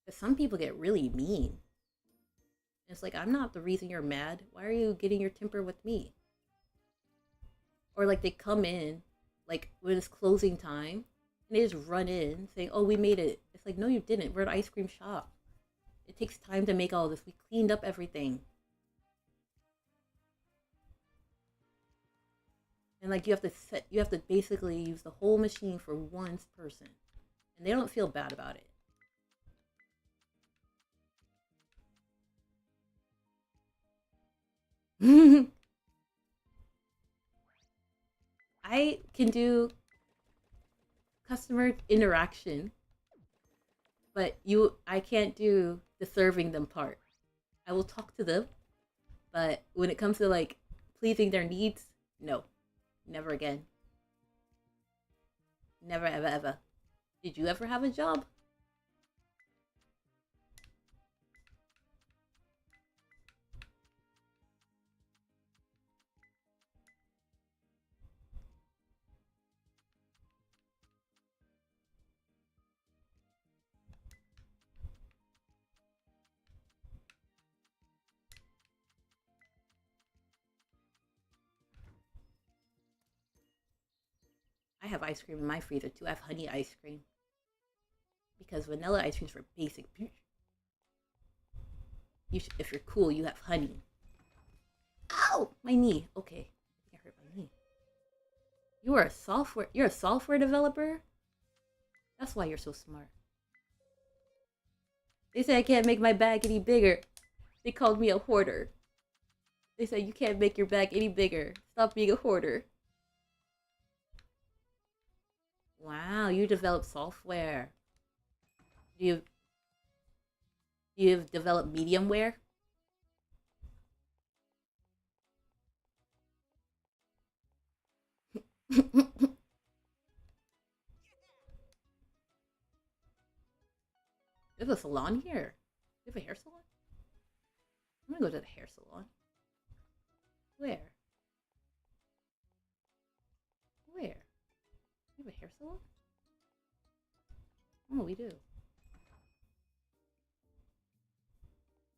Because some people get really mean. It's like, I'm not the reason you're mad. Why are you getting your temper with me? Or like they come in, like when it's closing time, and they just run in saying, oh, we made it. It's like, no, you didn't. We're an ice cream shop. It takes time to make all this. We cleaned up everything. And like you have to basically use the whole machine for one person. And they don't feel bad about it. I can do customer interaction, but I can't do the serving them part. I will talk to them, but when it comes to like pleasing their needs, no. Never again. Never ever ever. Did you ever have a job? I have ice cream in my freezer too. I have honey ice cream. Because vanilla ice cream's for basic. If you're cool, you have honey. Ow! My knee. Okay. I think I hurt my knee. You're a software developer? That's why you're so smart. They say I can't make my bag any bigger. They called me a hoarder. They said you can't make your bag any bigger. Stop being a hoarder. Wow, you develop software. Do you develop mediumware? There's a salon here. You have a hair salon? I'm gonna go to the hair salon. Where? Where? You have a hair salon? Oh, we do.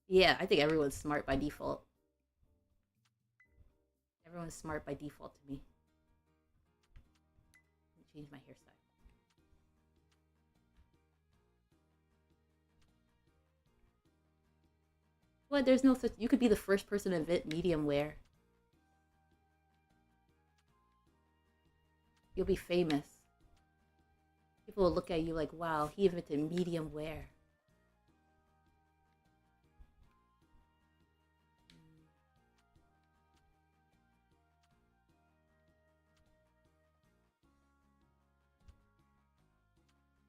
Yeah, I think everyone's smart by default. Everyone's smart by default to me. Let me change my hairstyle. What? There's no such. You could be the first person to invent medium wear. You'll be famous. People will look at you like, wow, he invented medium wear.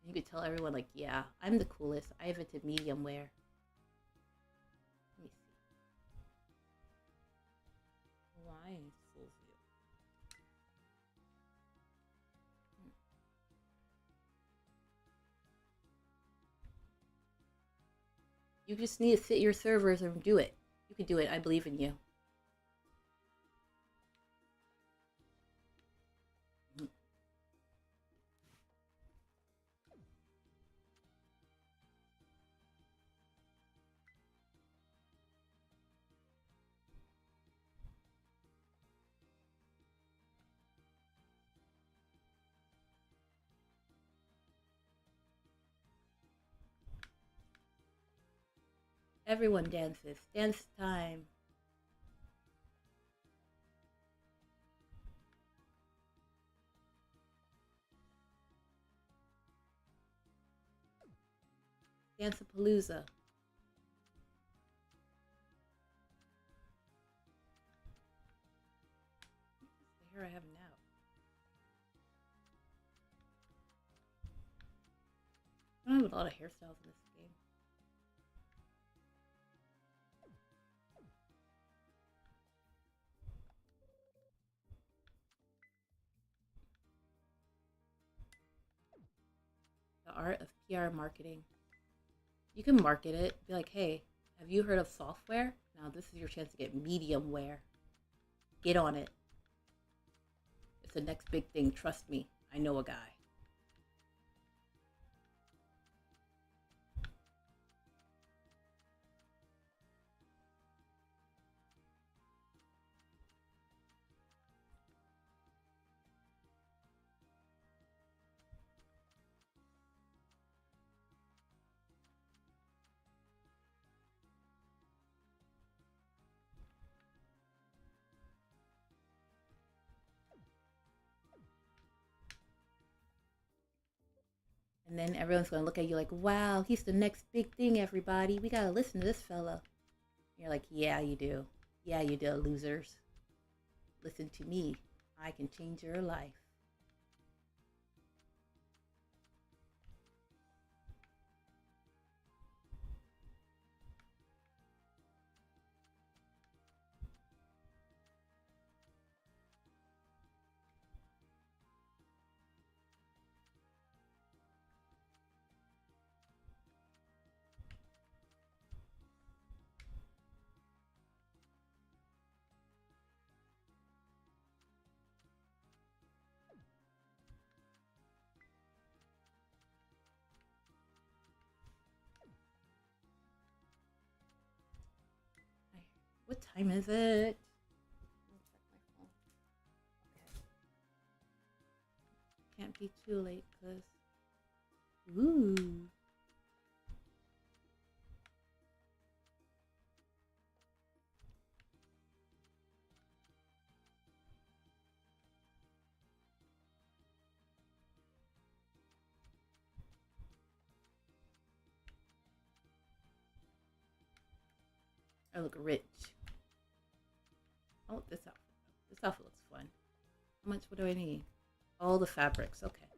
You could tell everyone like, yeah, I'm the coolest. I invented medium wear. Let me see. Why? You just need to sit your servers and do it. You can do it. I believe in you. Everyone dances. Dance time. Dance-a-palooza. The hair I have now. I don't have a lot of hairstyles in this game. The art of PR marketing. You can market it. Be like, hey, have you heard of software? Now this is your chance to get medium wear. Get on it. It's the next big thing. Trust me. I know a guy. And then everyone's going to look at you like, wow, he's the next big thing, everybody. We got to listen to this fella. And you're like, yeah, you do. Yeah, you do, losers. Listen to me. I can change your life. What time is it? Can't be too late, cause ooh. I look rich. Oh, this outfit. This outfit looks fun. How much? What do I need? All the fabrics. Okay.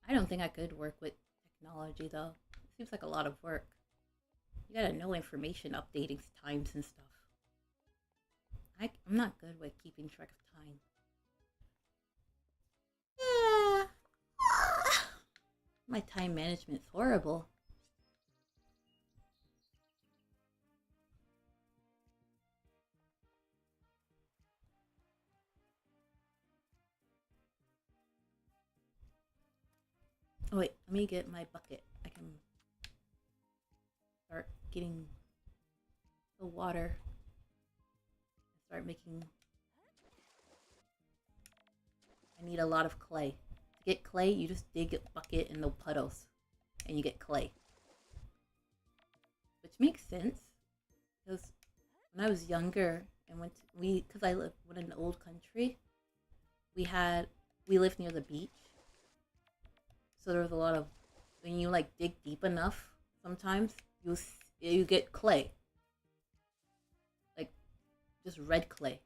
I don't think I could work with technology though. It seems like a lot of work. You gotta know information, updating times and stuff. I'm not good with keeping track of time. My time management's horrible. Oh wait, let me get my bucket. I can start getting the water. Start making... I need a lot of clay. To get clay, you just dig a bucket in the puddles and you get clay. Which makes sense. Because when I was younger and because I lived in an old country, we lived near the beach. So there was a lot of, when you like dig deep enough, sometimes you get clay. Like just red clay.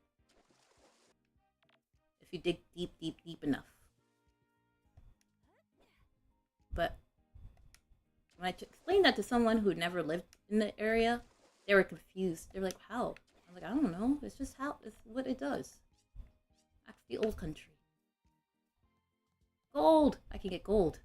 If you dig deep, deep, deep enough. But when I explained that to someone who never lived in the area, they were confused. They were like, how? I'm like, I don't know. It's just how, it's what it does. That's the old country. Gold! I can get gold.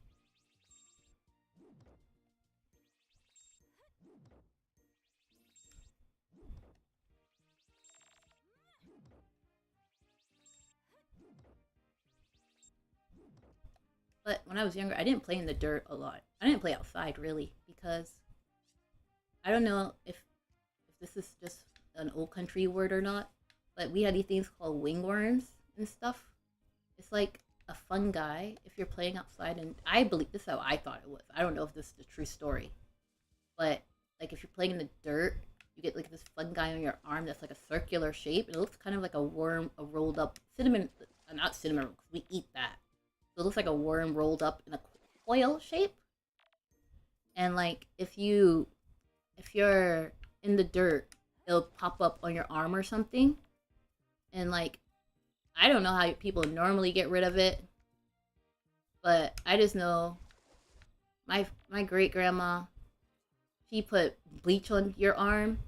But when I was younger, I didn't play in the dirt a lot. I didn't play outside really because I don't know if this is just an old country word or not, but we had these things called wingworms and stuff. It's like a fungi if you're playing outside, and I believe this is how I thought it was. I don't know if this is the true story, but like if you're playing in the dirt, you get like this fungi on your arm that's like a circular shape. It looks kind of like a worm, a rolled up cinnamon, not cinnamon because we eat that. So it looks like a worm rolled up in a coil shape. And like if you're in the dirt, it'll pop up on your arm or something. And like I don't know how people normally get rid of it, but I just know my great grandma, she put bleach on your arm,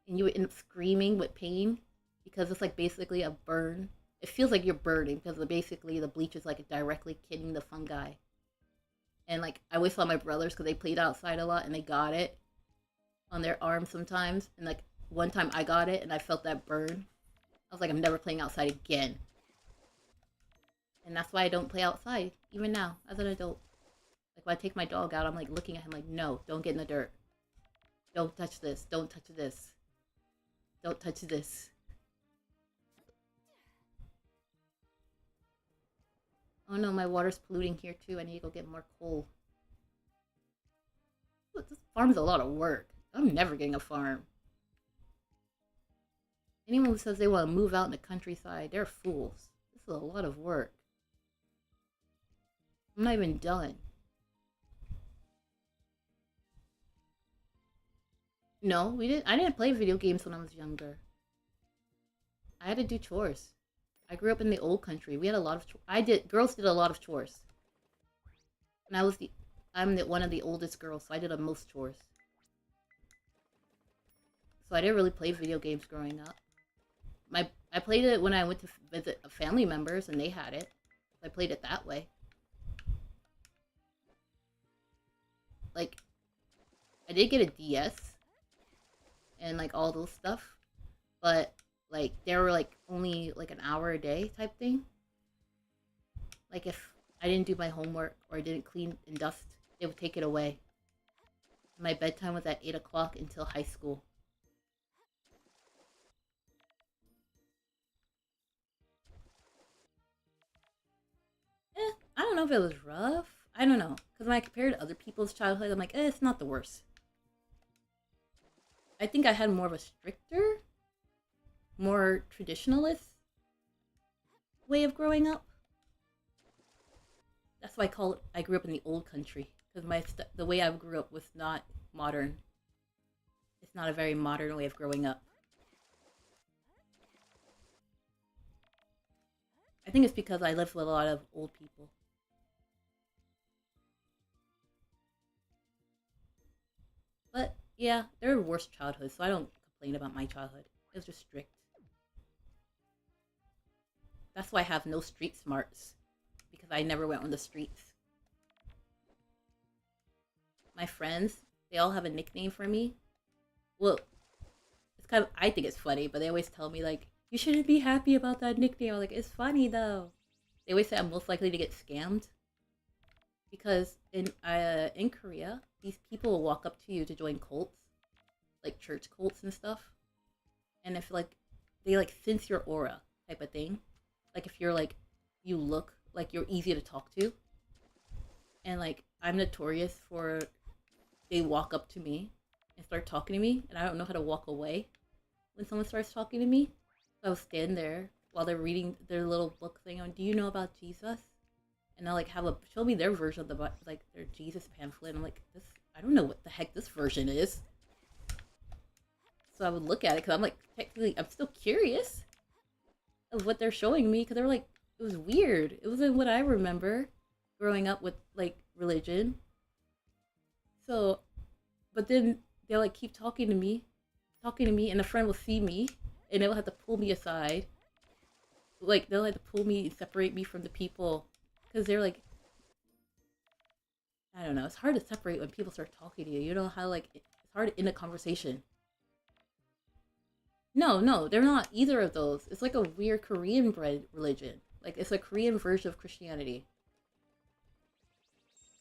and you would end up screaming with pain because it's like basically a burn. It feels like you're burning because basically the bleach is like directly killing the fungi. And like I always saw my brothers because they played outside a lot and they got it on their arms sometimes. And like one time I got it and I felt that burn. I was like, I'm never playing outside again. And that's why I don't play outside even now as an adult. Like when I take my dog out, I'm like looking at him like, no, don't get in the dirt. Don't touch this. Don't touch this. Don't touch this. Oh no, my water's polluting here too. I need to go get more coal. Look, this farm's a lot of work. I'm never getting a farm. Anyone who says they want to move out in the countryside, they're fools. This is a lot of work. I'm not even done. No, we didn't. I didn't play video games when I was younger. I had to do chores. I grew up in the old country. We had a lot of. Girls did a lot of chores. And I'm one of the oldest girls, so I did the most chores. So I didn't really play video games growing up. I played it when I went to visit family members, and they had it. I played it that way. Like, I did get a DS and like all those stuff, but like they were like only like an hour a day type thing. Like if I didn't do my homework or I didn't clean and dust, they would take it away. My bedtime was at 8 o'clock until high school. I don't know if it was rough. I don't know. Because when I compare it to other people's childhood, I'm like, it's not the worst. I think I had more of a stricter, more traditionalist way of growing up. That's why I grew up in the old country. Because the way I grew up was not modern. It's not a very modern way of growing up. I think it's because I lived with a lot of old people. But yeah, there were worse childhoods, so I don't complain about my childhood. It was just strict. That's why I have no street smarts, because I never went on the streets. My friends, they all have a nickname for me. Well, it's kind of, I think it's funny, but they always tell me like, you shouldn't be happy about that nickname. I'm like, it's funny though. They always say I'm most likely to get scammed because in Korea, these people will walk up to you to join cults, like church cults and stuff. And if like they like sense your aura type of thing, like if you're like you look like you're easy to talk to, and like I'm notorious for they walk up to me and start talking to me, and I don't know how to walk away when someone starts talking to me. So I'll stand there while they're reading their little book thing on, do you know about Jesus? And they'll like show me their version of like their Jesus pamphlet. And I'm like, I don't know what the heck this version is. So I would look at it because I'm like, technically, I'm still curious of what they're showing me because they're like, it was weird. It wasn't what I remember growing up with like religion. So, but then they'll like keep talking to me, and a friend will see me and they'll have to pull me aside. Like they'll have to pull me and separate me from the people because they're like, I don't know. It's hard to separate when people start talking to you. You know how like it's hard to end a conversation. No, no, they're not either of those. It's like a weird Korean bred religion. Like it's a Korean version of Christianity.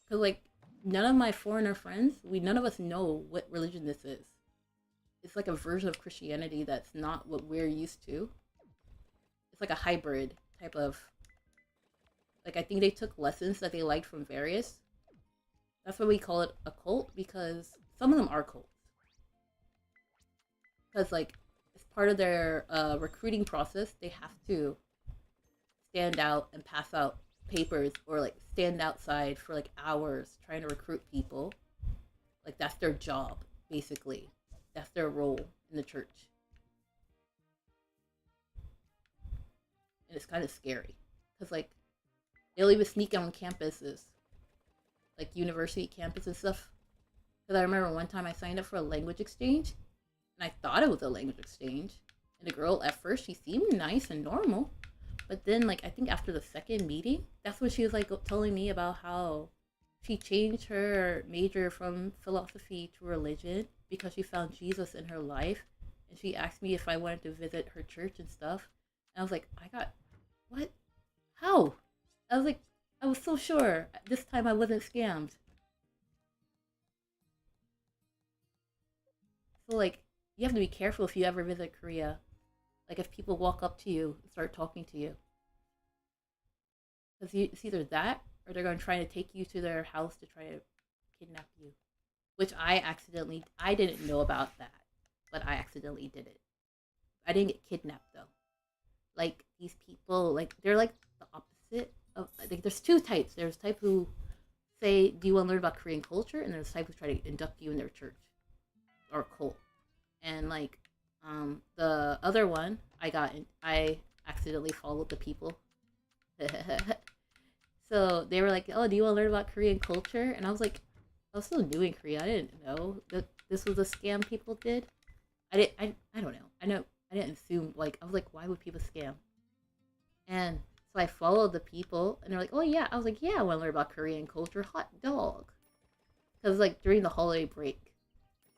Cause like none of my foreigner friends, we none of us know what religion this is. It's like a version of Christianity that's not what we're used to. It's like a hybrid type of like I think they took lessons that they liked from various. That's why we call it a cult because some of them are cults. Because like as part of their recruiting process, they have to stand out and pass out papers or like stand outside for like hours trying to recruit people. Like that's their job, basically. That's their role in the church. And it's kind of scary. Because like they'll even sneak on campuses. Like university campus and stuff. Because I remember one time I signed up for a language exchange. And I thought it was a language exchange. And the girl at first she seemed nice and normal. But then, like, I think after the second meeting, that's when she was, like, telling me about how she changed her major from philosophy to religion because she found Jesus in her life. And she asked me if I wanted to visit her church and stuff. And I was like, what? How? I was like, I was so sure this time I wasn't scammed. So, like, you have to be careful if you ever visit Korea. Like, if people walk up to you and start talking to you. Because it's either that or they're going to try to take you to their house to try to kidnap you. Which I didn't know about that. But I accidentally did it. I didn't get kidnapped though. Like, these people, like, they're like the opposite of, like, there's two types. There's type who say, do you want to learn about Korean culture? And there's type who try to induct you in their church or cult. And like, the other one, I accidentally followed the people. So they were like, "Oh, do you want to learn about Korean culture?" And I was like, I was still doing Korea. I didn't know that this was a scam people did. I don't know. I didn't assume like I was like, why would people scam? And so I followed the people, and they're like, "Oh yeah." I was like, "Yeah, I want to learn about Korean culture." Hot dog. Because like during the holiday break,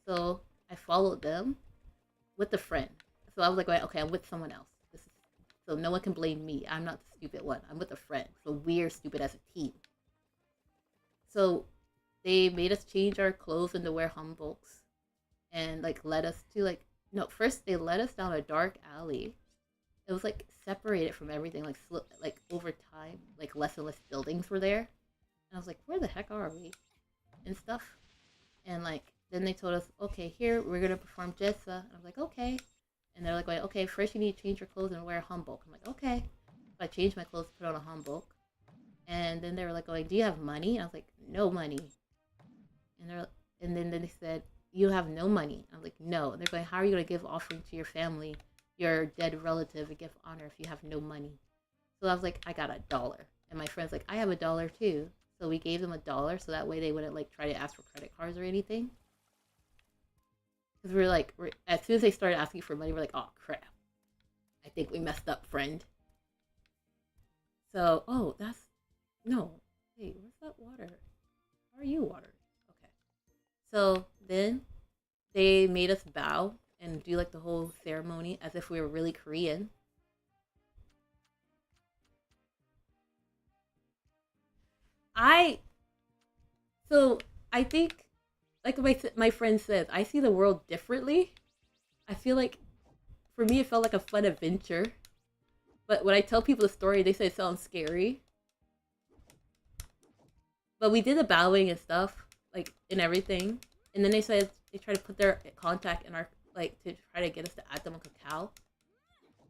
so I followed them with a friend. So I was like, okay, I'm with someone else. So no one can blame me. I'm not the stupid one. I'm with a friend. So we're stupid as a team. So they made us change our clothes and to wear hanboks and like led us to like no, first they led us down a dark alley. It was like separated from everything, like over time, like less and less buildings were there. And I was like, where the heck are we? And stuff. And like then they told us, okay, here we're gonna perform jesa. And I was like, okay. And they're like, okay, first you need to change your clothes and wear a hanbok. I'm like, okay. So I changed my clothes, put on a hanbok. And then they were like going, do you have money? And I was like, no money. And then they said, you have no money. I was like, no. And they're going, how are you going to give offering to your family, your dead relative, and give honor if you have no money? So I was like, I got $1. And my friend's like, I have $1 too. So we gave them $1 so that way they wouldn't like try to ask for credit cards or anything. Because as soon as they started asking for money, we're like, oh crap. I think we messed up, friend. So, no. Hey, where's that water? How are you, water? Okay. So then they made us bow and do like the whole ceremony as if we were really Korean. So I think, like my friend says, I see the world differently. I feel like, for me, it felt like a fun adventure. But when I tell people the story, they say it sounds scary. But we did the bowing and stuff, like, and everything. And then they said they tried to put their contact in our, like, to try to get us to add them on Kakao.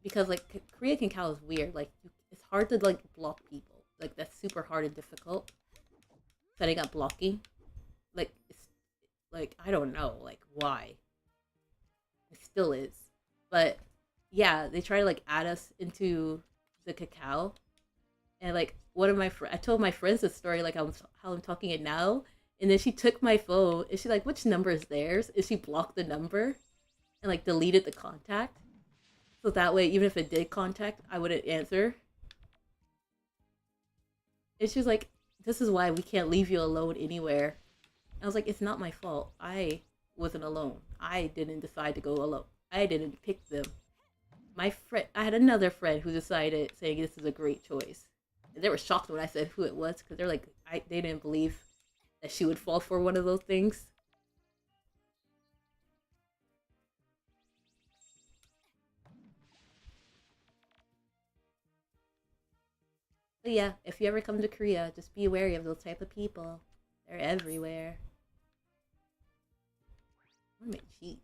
Because, like, Korean Kakao is weird. Like, it's hard to, like, block people. Like, that's super hard and difficult. Setting up blocking. Like, it's, like, I don't know, like, why. It still is. But, yeah, they try to, like, add us into the Kakao. And, like, one of my I told my friends this story, like, how I'm talking it now. And then she took my phone, and she like, which number is theirs? And she blocked the number and, like, deleted the contact. So that way, even if it did contact, I wouldn't answer. And she was like, this is why we can't leave you alone anywhere. I was like, it's not my fault. I wasn't alone. I didn't decide to go alone. I didn't pick them. My friend, I had another friend who decided, saying this is a great choice. And they were shocked when I said who it was because they're like, they didn't believe that she would fall for one of those things. But yeah, if you ever come to Korea, just be wary of those type of people. They're everywhere. I want to make cheese.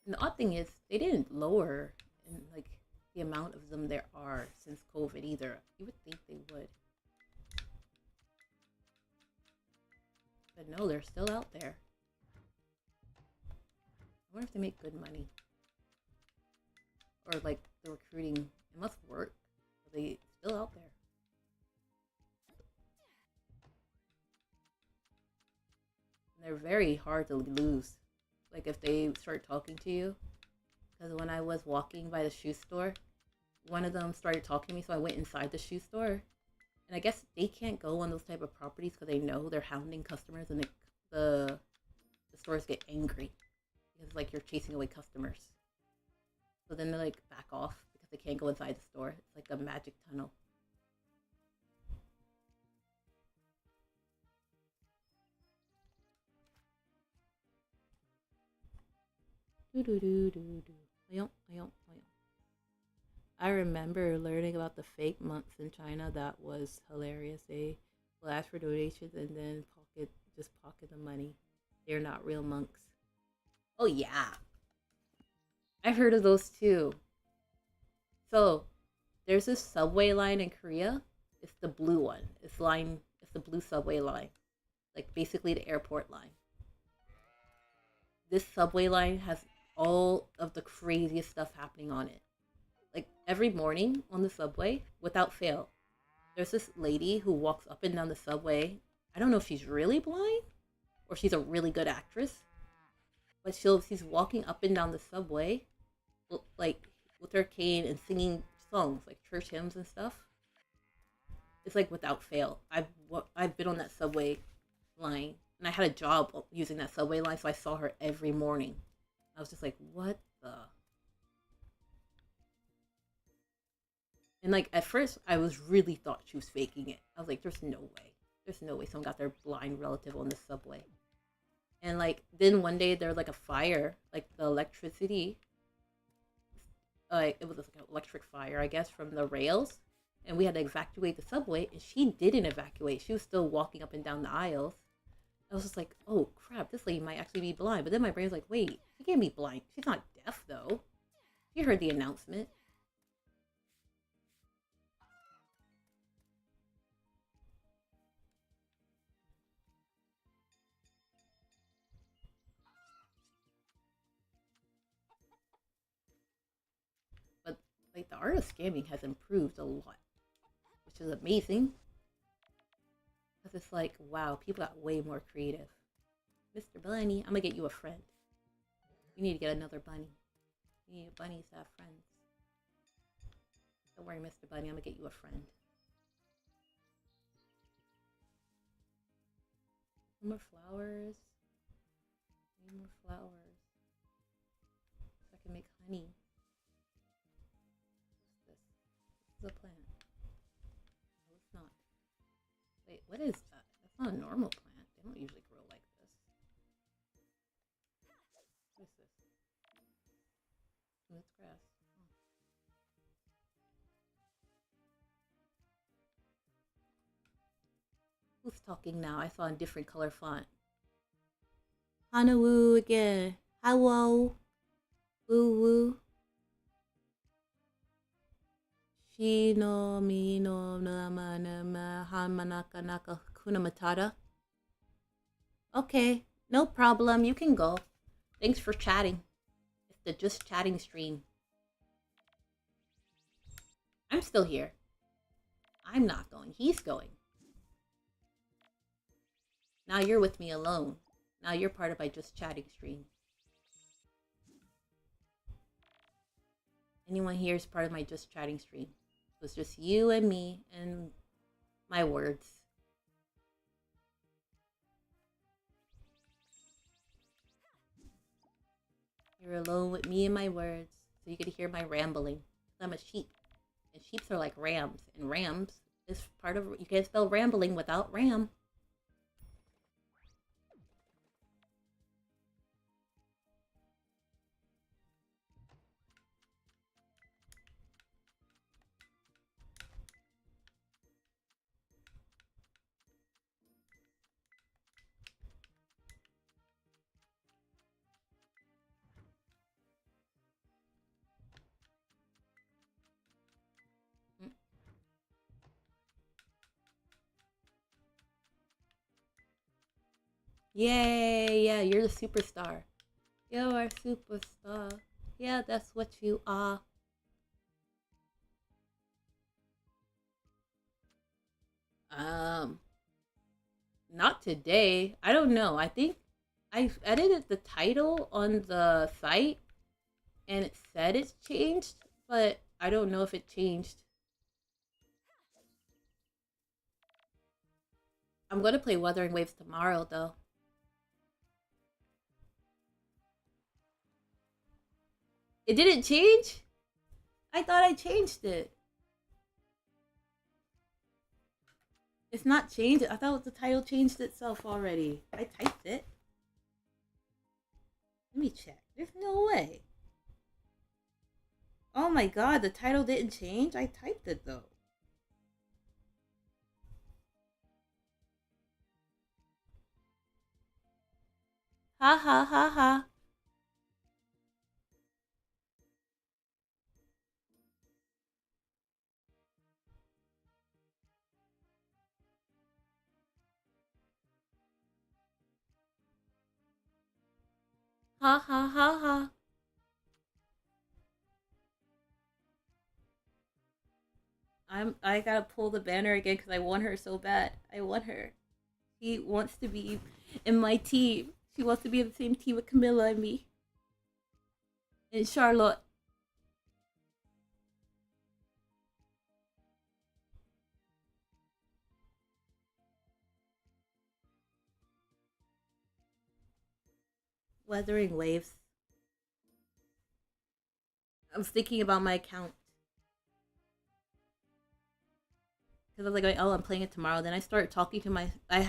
And the odd thing is, they didn't lower in like the amount of them there are since COVID either. You would think they would, but no, they're still out there. I wonder if they make good money or like the recruiting. It must work. But they still out there. And they're very hard to lose. Like if they start talking to you, because when I was walking by the shoe store, one of them started talking to me, so I went inside the shoe store. And I guess they can't go on those type of properties because they know they're hounding customers, and the stores get angry because like you're chasing away customers. So then they like back off because they can't go inside the store. It's like a magic tunnel. Do do do do do. Ayong, ayong, ayong. I remember learning about the fake monks in China. That was hilarious. They will ask for donations and then pocket the money. They're not real monks. Oh yeah, I've heard of those too. So there's this subway line in Korea. It's the blue one. It's the blue subway line. Like basically the airport line. This subway line has all of the craziest stuff happening on it. Like every morning on the subway, without fail, there's this lady who walks up and down the subway. I don't know if she's really blind or she's a really good actress, but she's walking up and down the subway like with her cane and singing songs like church hymns and stuff. It's like without fail. I've been on that subway line and I had a job using that subway line, so I saw her every morning. I was just like, what the? And like at first, I was really thought she was faking it. I was like, there's no way. There's no way someone got their blind relative on the subway. And like then one day there's like a fire, like the electricity, like it was like an electric fire, I guess, from the rails, and we had to evacuate the subway. And she didn't evacuate. She was still walking up and down the aisles. I was just like, oh crap, this lady might actually be blind. But then my brain was like, wait, she can't be blind. She's not deaf though. She heard the announcement. But like the art of scamming has improved a lot, which is amazing. Because it's like, wow, people got way more creative. Mr. Bunny, I'm gonna get you a friend. You need to get another bunny. You need bunnies to have friends. Don't worry, Mr. Bunny, I'm gonna get you a friend. More flowers. Need more flowers. So I can make honey. What's this? This is a plant. No, it's not. Wait, what is that? That's not a normal plant. They don't usually grow like this. What is this? Smooth grass. Oh. Who's talking now? I saw a different color font. Hanawoo again. Hello. Woo woo. Shi no mi no nama nama hamanaka naka kuna matata. Okay, no problem. You can go. Thanks for chatting. It's the just chatting stream. I'm still here. I'm not going. He's going. Now you're with me alone. Now you're part of my just chatting stream. Anyone here is part of my just chatting stream. So it's just you and me and my words. You're alone with me and my words, so you can hear my rambling. I'm a sheep, and sheeps are like rams, and rams is part of. You can't spell rambling without ram. Yay! Yeah, you're the superstar. You're a superstar. Yeah, that's what you are. Not today. I don't know. I think I edited the title on the site and it said it's changed, but I don't know if it changed. I'm going to play Wuthering Waves tomorrow, though. It didn't change? I thought I changed it. It's not changed. I thought the title changed itself already. I typed it. Let me check. There's no way. Oh my god, the title didn't change? I typed it though. Ha ha ha ha. Ha ha ha ha. I gotta pull the banner again because I want her so bad. I want her. She wants to be in my team. She wants to be in the same team with Camilla and me. And Charlotte. Wuthering Waves. I was thinking about my account. Because I was like, oh, I'm playing it tomorrow. Then I started talking to my. I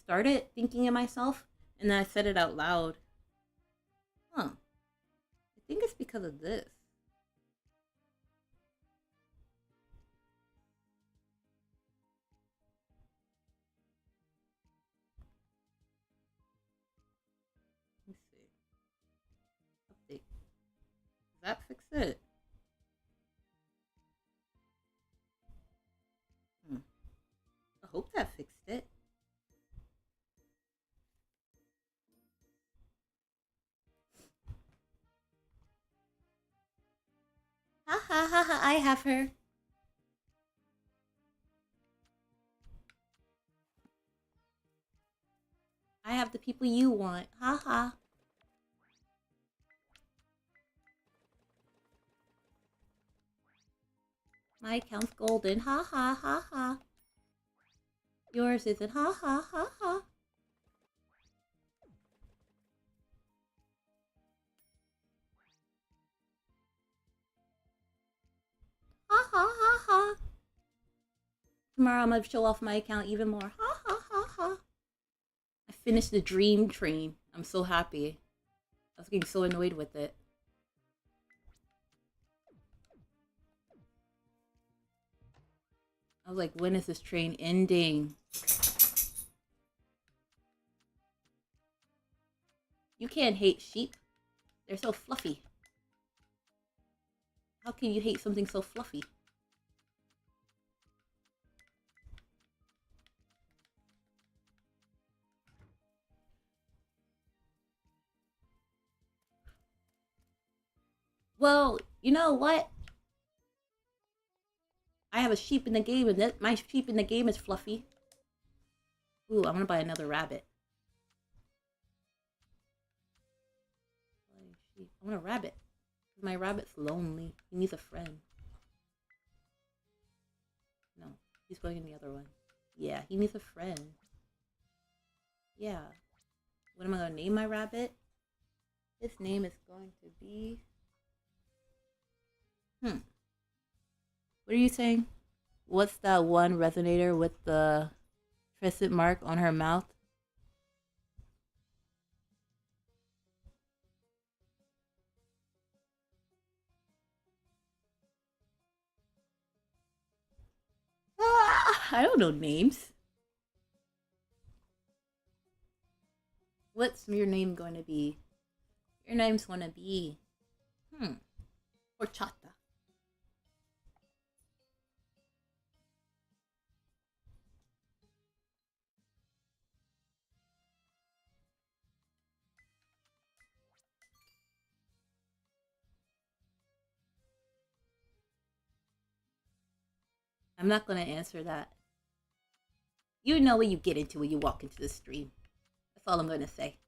started thinking of myself, and then I said it out loud. Huh. I think it's because of this. Let me see. Update. Does that fix it? I hope that fixed it. Ha ha ha ha, I have her. I have the people you want. Ha ha. My account's golden. Ha ha ha ha. Yours isn't. Ha ha ha ha. Ha ha ha ha. Tomorrow I'm gonna show off my account even more. Ha ha ha ha. I finished the dream train. I'm so happy. I was getting so annoyed with it. I was like, when is this train ending? You can't hate sheep. They're so fluffy. How can you hate something so fluffy? Well, you know what? I have a sheep in the game, and my sheep in the game is Fluffy. Ooh, I'm gonna buy another rabbit. I want a rabbit. My rabbit's lonely. He needs a friend. No, he's going in the other one. Yeah, he needs a friend. Yeah. What am I gonna name my rabbit? His name is going to be... What are you saying? What's that one resonator with the crescent mark on her mouth? I don't know names. What's your name going to be? Your name's going to be... Horchata. I'm not going to answer that. You know what you get into when you walk into the stream. That's all I'm going to say.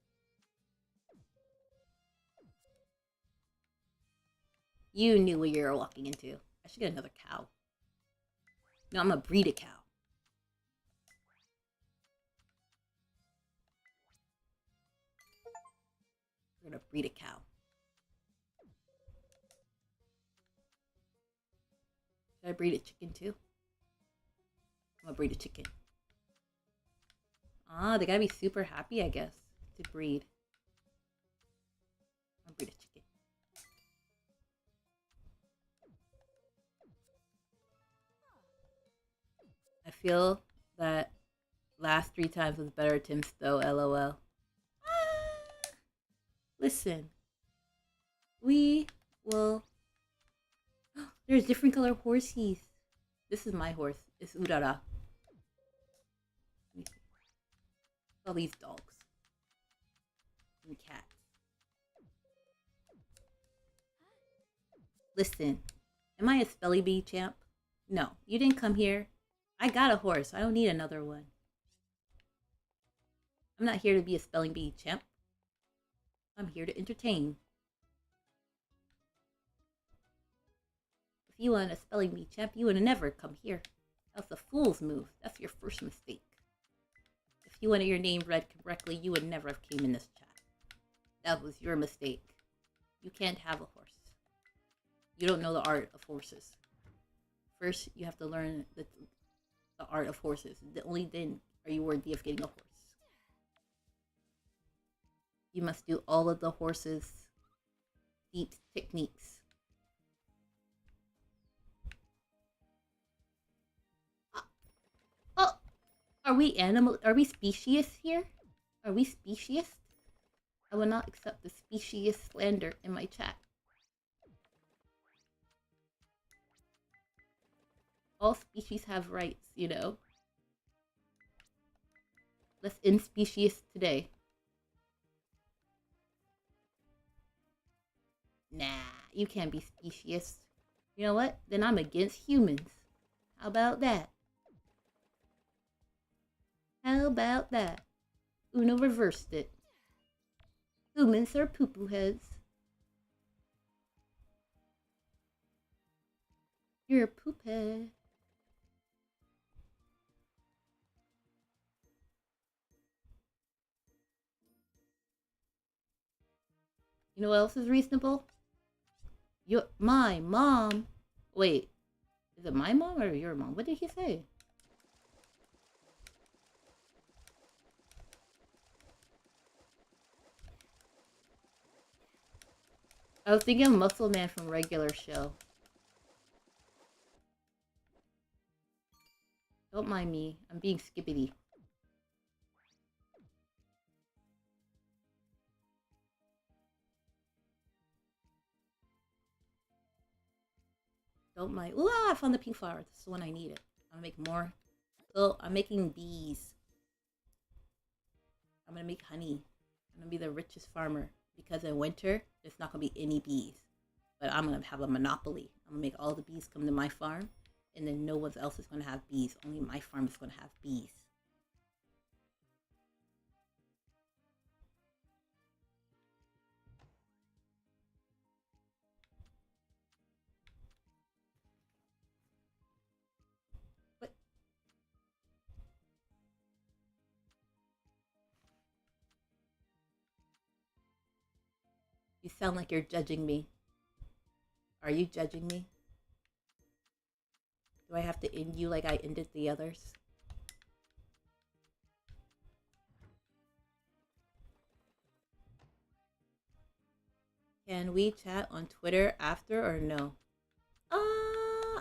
You knew what you were walking into. I should get another cow. No, I'm going to breed a cow. We're going to breed a cow. Should I breed a chicken too? I'm going to breed a chicken. Ah, they gotta be super happy, I guess, to breed. I'll breed a chicken. I feel that last 3 times was better attempts though, lol. Listen. We will... There's different color horses. This is my horse. It's Urara. All these dogs and cats. Listen, am I a spelling bee champ? No, you didn't come here. I got a horse. I don't need another one. I'm not here to be a spelling bee champ. I'm here to entertain. If you want a spelling bee champ, you would have never come here. That's a fool's move. That's your first mistake. If you wanted your name read correctly, you would never have came in this chat. That was your mistake. You can't have a horse. You don't know the art of horses. First, you have to learn the art of horses. Only then are you worthy of getting a horse. You must do all of the horse's deep techniques. Oh, are we animal? Are we specious here? Are we specious? I will not accept the specious slander in my chat. All species have rights, you know. Let's end species today. Nah, you can't be specious. You know what? Then I'm against humans. How about that? How about that? Uno reversed it. Humans are poo-poo heads. You're a poop head. You know what else is reasonable? My mom. Wait, is it my mom or your mom? What did he say? I was thinking of Muscle Man from Regular Show. Don't mind me. I'm being skippity. Don't mind. Ooh, I found the pink flower. This is the one I needed. I'm gonna make more. So I'm making bees. I'm gonna make honey. I'm gonna be the richest farmer. Because in winter, there's not gonna be any bees. But I'm gonna have a monopoly. I'm gonna make all the bees come to my farm. and then no one else is going to have bees. Only my farm is going to have bees. But you sound like you're judging me. Are you judging me? Do I have to end you like I ended the others? Can we chat on Twitter after or no?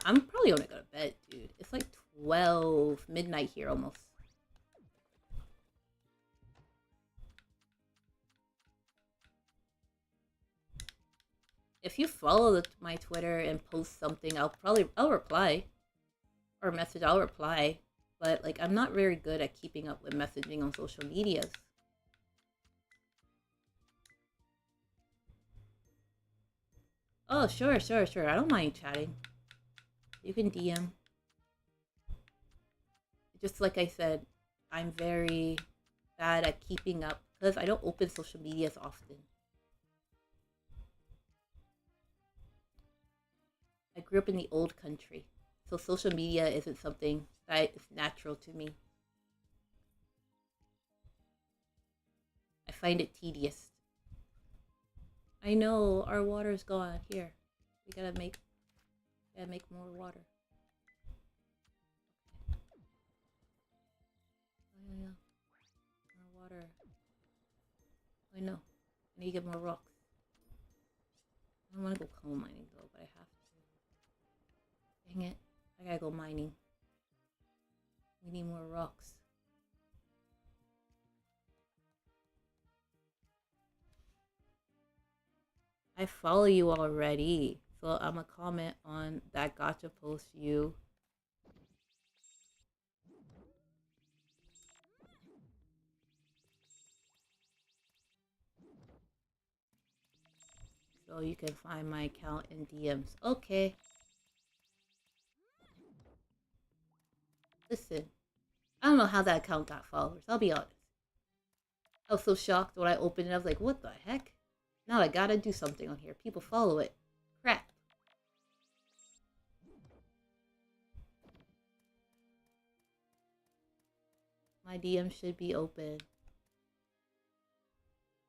I'm probably gonna go to bed, dude. It's like 12 midnight here almost. If you follow my Twitter and post something, I'll reply. Or message, I'll reply. But like I'm not very good at keeping up with messaging on social medias. Oh, sure. I don't mind chatting. You can DM. Just like I said, I'm very bad at keeping up because I don't open social media as often. I grew up in the old country, so social media isn't something that is natural to me. I find it tedious. I know our water's gone. Here, we gotta make more water. Oh yeah, more water. I know. I need to get more rocks. I don't want to go coal mining though, but I have to. Dang it! I gotta go mining. We need more rocks. I follow you already, so I'm gonna comment on that gotcha post you. So you can find my account in DMs. Okay. Listen, I don't know how that account got followers. I'll be honest. I was so shocked when I opened it. I was like, what the heck? Now I gotta do something on here. People follow it. Crap. My DM should be open.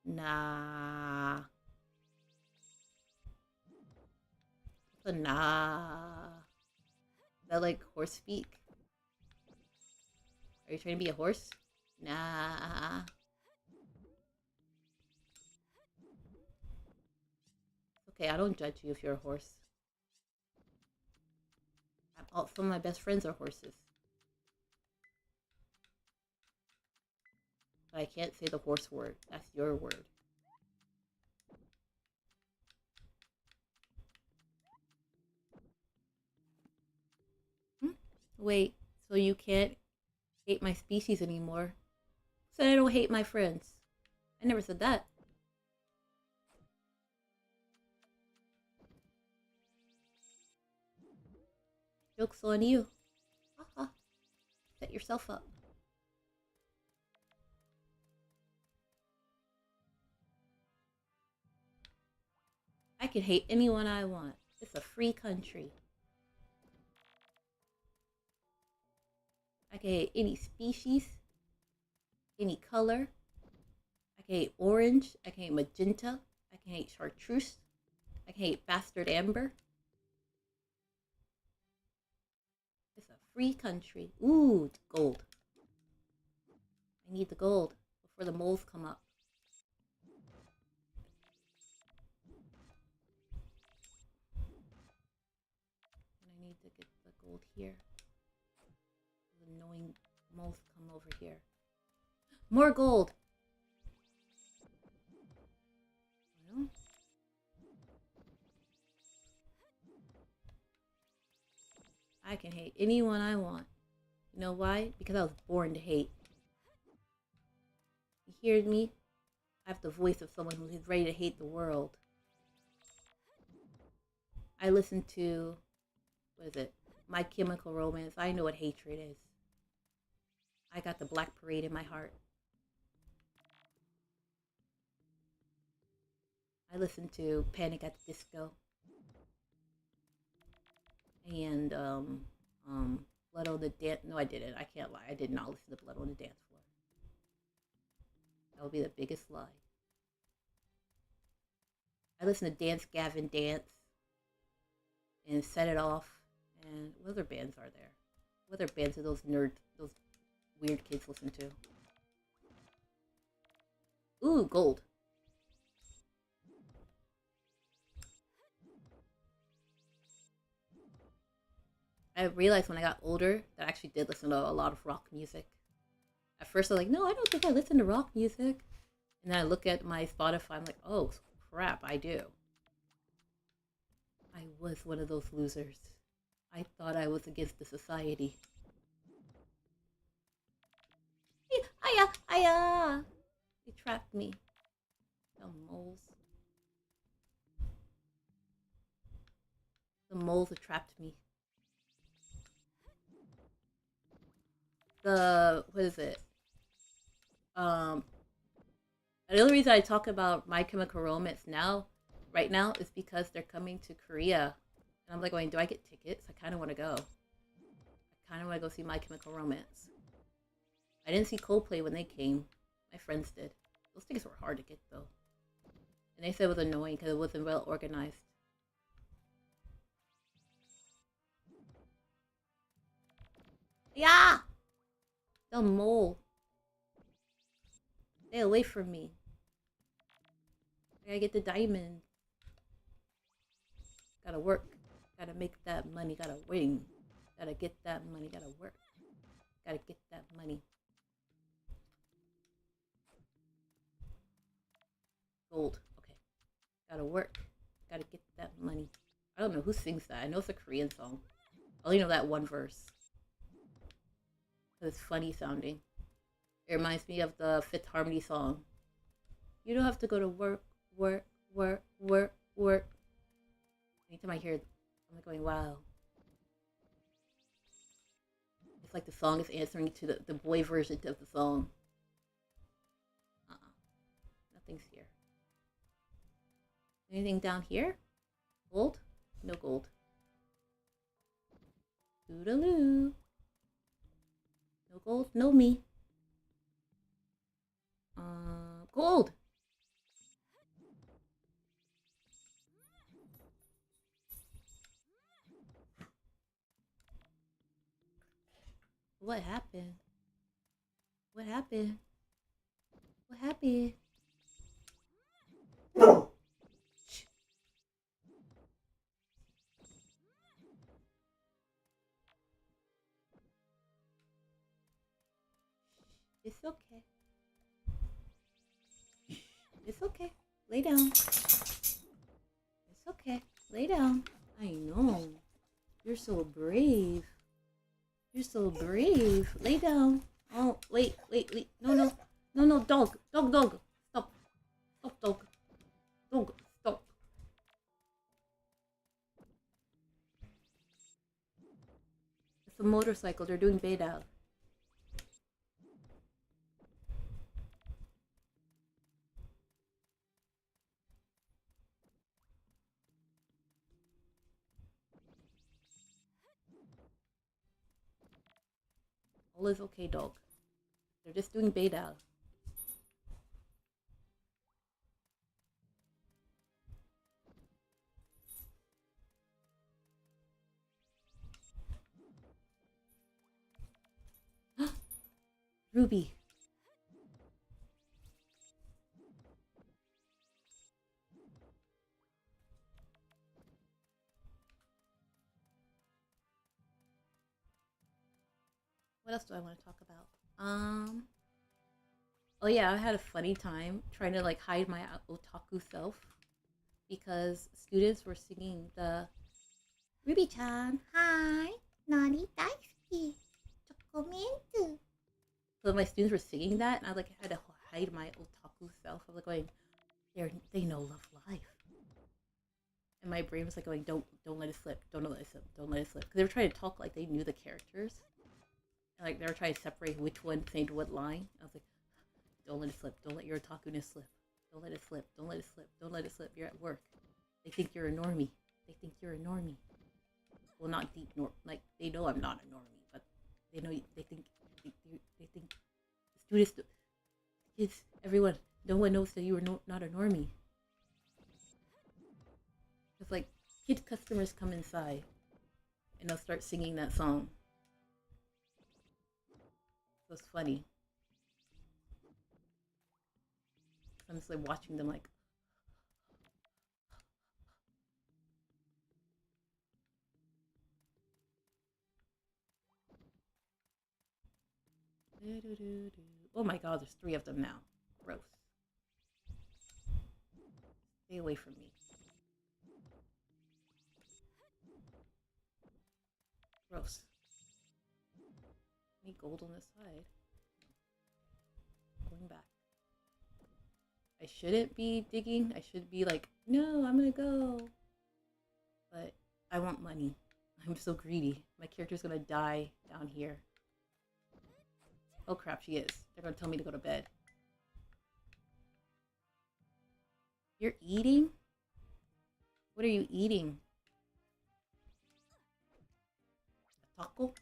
Nah. What's a nah? Is that like horse speak? Are you trying to be a horse? Nah. Okay, I don't judge you if you're a horse. Some of my best friends are horses. But I can't say the horse word. That's your word. Wait, so you can't hate my species anymore? So I don't hate my friends. I never said that. Joke's on you. Haha. Set yourself up. I can hate anyone I want. It's a free country. I can hate any species, any color. I can hate orange. I can hate magenta. I can hate chartreuse. I can hate bastard amber. It's a free country. Ooh, it's gold. I need the gold before the moles come up. And I need to get the gold here. The annoying moles come over here. More gold! Well, I can hate anyone I want. You know why? Because I was born to hate. You hear me? I have the voice of someone who is ready to hate the world. I listen to, what is it? My Chemical Romance. I know what hatred is. I got the Black Parade in my heart. I listened to Panic at the Disco and Blood on the Dance. No, I didn't. I can't lie. I did not listen to Blood on the Dance Floor. That would be the biggest lie. I listened to Dance Gavin Dance and Set It Off. And what other bands are there? What other bands do those weird kids listen to? Ooh, Gold. I realized when I got older that I actually did listen to a lot of rock music. At first I was like, no, I don't think I listen to rock music. And then I look at my Spotify, I'm like, oh crap, I do. I was one of those losers. I thought I was against the society. Aya! They trapped me. The moles. The moles have trapped me. What is it? The only reason I talk about My Chemical Romance right now, is because they're coming to Korea. And I'm like going, do I get tickets? I kind of want to go. I kind of want to go see My Chemical Romance. I didn't see Coldplay when they came. My friends did. Those tickets were hard to get though. And they said it was annoying because it wasn't well organized. Yeah! The mole. Stay away from me. I gotta get the diamond. Gotta work. Gotta make that money. Gotta win. Gotta get that money. Gotta work. Gotta get that money. Gold. Okay. Gotta work. Gotta get that money. I don't know who sings that. I know it's a Korean song. I only know that one verse. It's funny sounding. It reminds me of the Fifth Harmony song. You don't have to go to work. Anytime I hear it, I'm like going, wow. It's like the song is answering to the boy version of the song. Nothing's here. Anything down here? Gold? No gold. Toodaloo. No gold, no me. Gold! What happened? What happened? What happened? It's okay. It's okay. Lay down. It's okay. Lay down. I know. You're so brave. You're so brave. Lay down. Oh, wait. No, dog. Stop. Stop, dog. Dog, stop. It's a motorcycle. They're doing beta. All is okay, dog. They're just doing beta. Ruby. What else do I want to talk about? Oh yeah, I had a funny time trying to like hide my otaku self because students were singing the Ruby-chan, hi, nani daisuki, chocomintu. So my students were singing that, and I like had to hide my otaku self. I was like going, they know Love Live. And my brain was like going, don't let it slip, don't let it slip, don't let it slip. Because they were trying to talk like they knew the characters. And like they were trying to separate which one saying what line. I was like, don't let it slip, don't let your otaku-ness slip. Don't let it slip, don't let it slip, don't let it slip. You're at work. They think you're a normie. They think you're a normie. Well, not deep like they know I'm not a normie, but they know they think students, kids, everyone, no one knows that you are not a normie. It's like kid customers come inside and they'll start singing that song. So it's funny. I'm just like watching them like. Oh my god, there's 3 of them now. Gross. Stay away from me. Gross. Any gold on this side? Going back. I shouldn't be digging. I should be like, no, I'm gonna go. But I want money. I'm so greedy. My character's gonna die down here. Oh crap, she is. They're gonna tell me to go to bed. You're eating? What are you eating? A taco?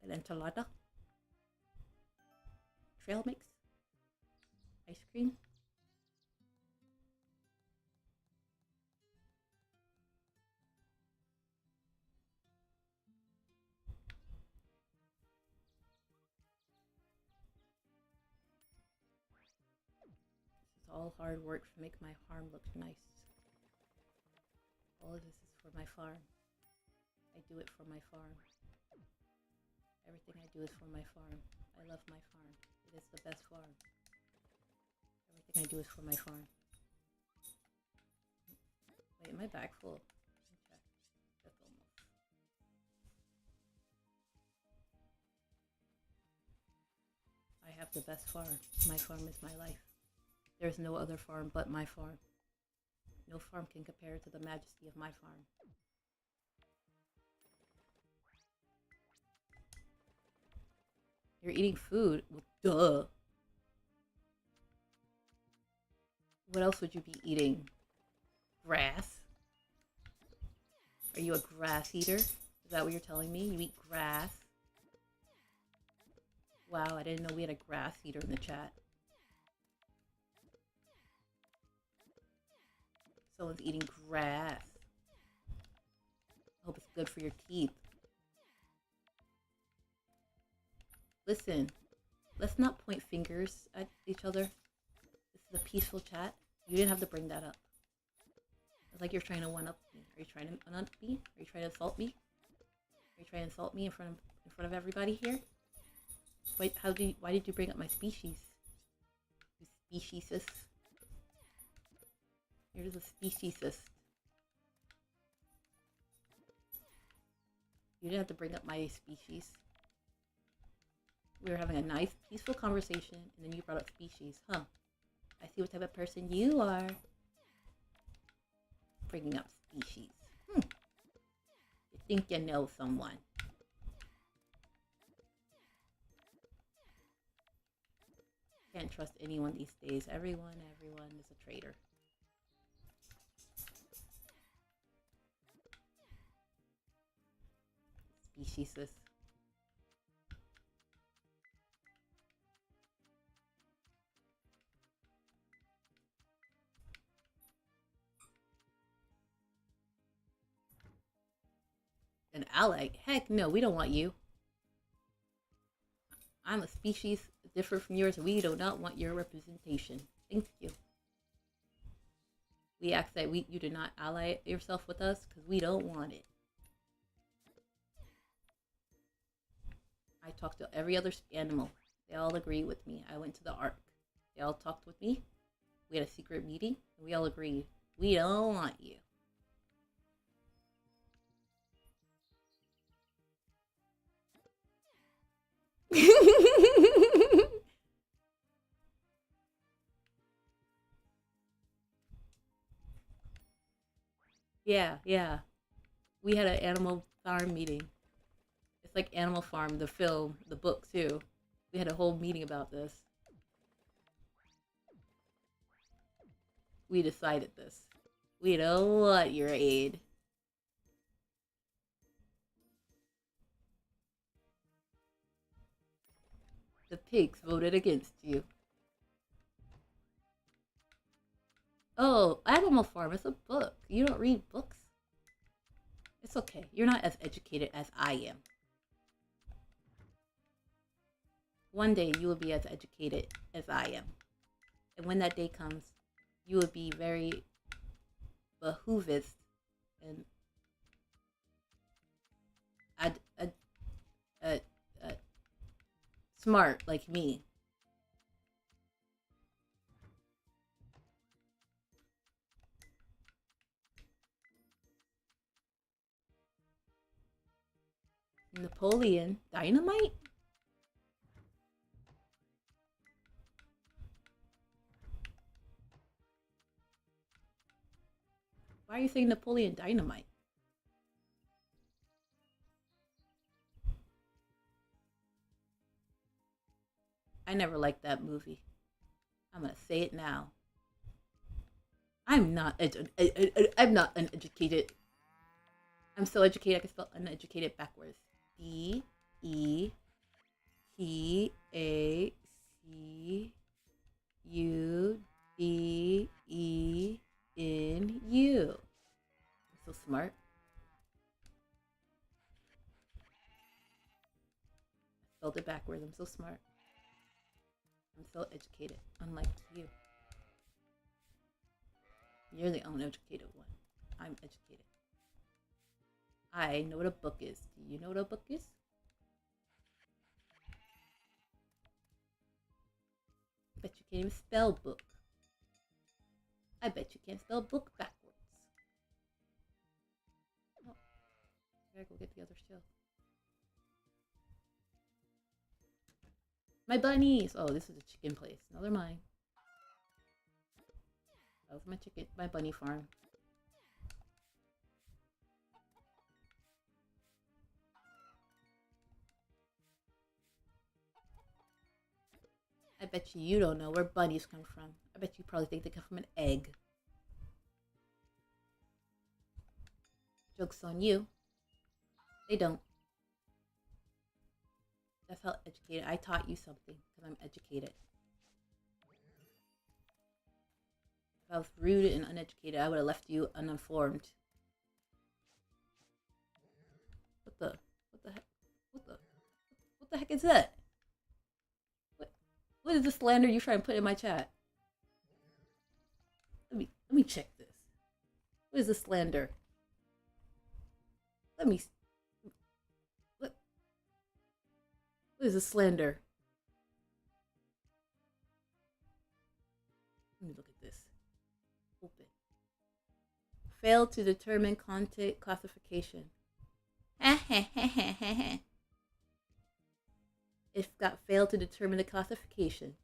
An enchilada? Trail mix? Ice cream? This is all hard work to make my farm look nice. All of this is for my farm. I do it for my farm. Everything I do is for my farm. I love my farm. It is the best farm. Everything I do is for my farm. Wait, am I back full? Let me check. That's almost. I have the best farm. My farm is my life. There's no other farm but my farm. No farm can compare to the majesty of my farm. You're eating food? Well, duh. What else would you be eating? Grass? Are you a grass eater? Is that what you're telling me? You eat grass? Wow, I didn't know we had a grass eater in the chat. Someone's eating grass. I hope it's good for your teeth. Listen, let's not point fingers at each other. This is a peaceful chat. You didn't have to bring that up. It's like you're trying to one-up me. Are you trying to one-up me? Are you trying to insult me? Are you trying to insult me in front of everybody here? Wait, why did you bring up my species? You speciesist. You're just a speciesist. You didn't have to bring up my species. We were having a nice, peaceful conversation, and then you brought up species. Huh. I see what type of person you are. Bringing up species. You think you know someone. Can't trust anyone these days. Everyone is a traitor. Speciesist. An ally? Heck no, we don't want you. I'm a species different from yours, and we do not want your representation. Thank you. We ask that you do not ally yourself with us, because we don't want it. I talked to every other animal. They all agreed with me. I went to the Ark. They all talked with me. We had a secret meeting, and we all agreed. We don't want you. Yeah, yeah. We had an Animal Farm meeting. It's like Animal Farm, the film, the book too. We had a whole meeting about this. We decided this. We don't want your aid. The pigs voted against you. Oh, Animal Farm is a book. You don't read books? It's okay. You're not as educated as I am. One day you will be as educated as I am. And when that day comes, you will be very behooved and ad, ad, ad, ad, smart like me. Napoleon Dynamite? Why are you saying Napoleon Dynamite? I never liked that movie. I'm gonna say it now. I'm not uneducated. I'm so educated I can spell uneducated backwards. Beatacudenu. I'm so smart. I spelled it backwards. I'm so smart. I'm so educated, unlike you. You're the uneducated one. I'm educated. I know what a book is. Do you know what a book is? I bet you can't even spell book. I bet you can't spell book backwards. Oh, I gotta go get the other shell. My bunnies! Oh, this is a chicken place. No, they're mine. That was my chicken, my bunny farm. I bet you don't know where bunnies come from. I bet you probably think they come from an egg. Joke's on you. They don't. That's how educated. I taught you something because I'm educated. If I was rude and uneducated, I would have left you uninformed. What the heck? What the heck is that? What is the slander you trying to put in my chat? Let me check this. What is the slander? What is the slander? Let me look at this. Open. Fail to determine content classification. It's got failed to determine the classification.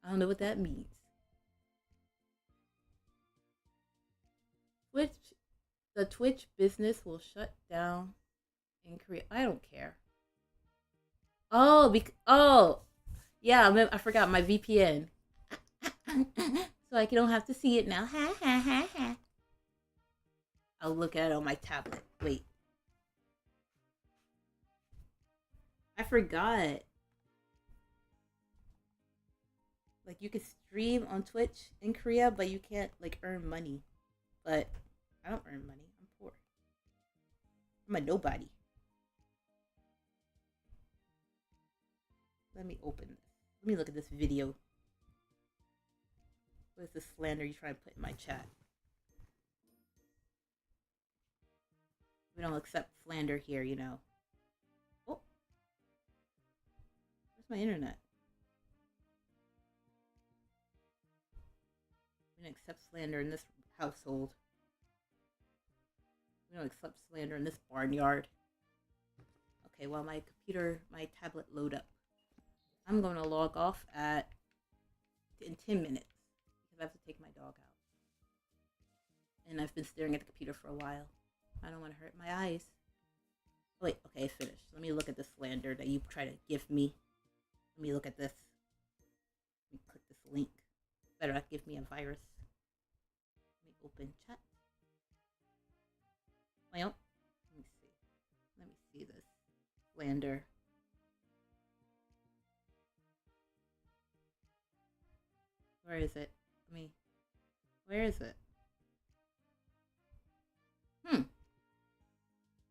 I don't know what that means. The Twitch business will shut down in Korea. I don't care. Oh, yeah. I forgot my VPN, so I don't have to see it now. I'll look at it on my tablet. Wait, I forgot. Like you can stream on Twitch in Korea, but you can't like earn money. But I don't earn money. I'm poor. I'm a nobody. Let me open this. Let me look at this video. What is this slander you trying to put in my chat? We don't accept slander here, you know. Oh. Where's my internet? We don't accept slander in this household. We don't accept slander in this barnyard. Okay, while my tablet load up. I'm going to log off in 10 minutes because I have to take my dog out. and I've been staring at the computer for a while. I don't want to hurt my eyes. Oh, wait, okay, it's finished. Let me look at the slander that you try to give me. Let me look at this. Let me click this link. Better not give me a virus. Let me open chat. Well, let me see. Let me see this slander. Where is it? Where is it?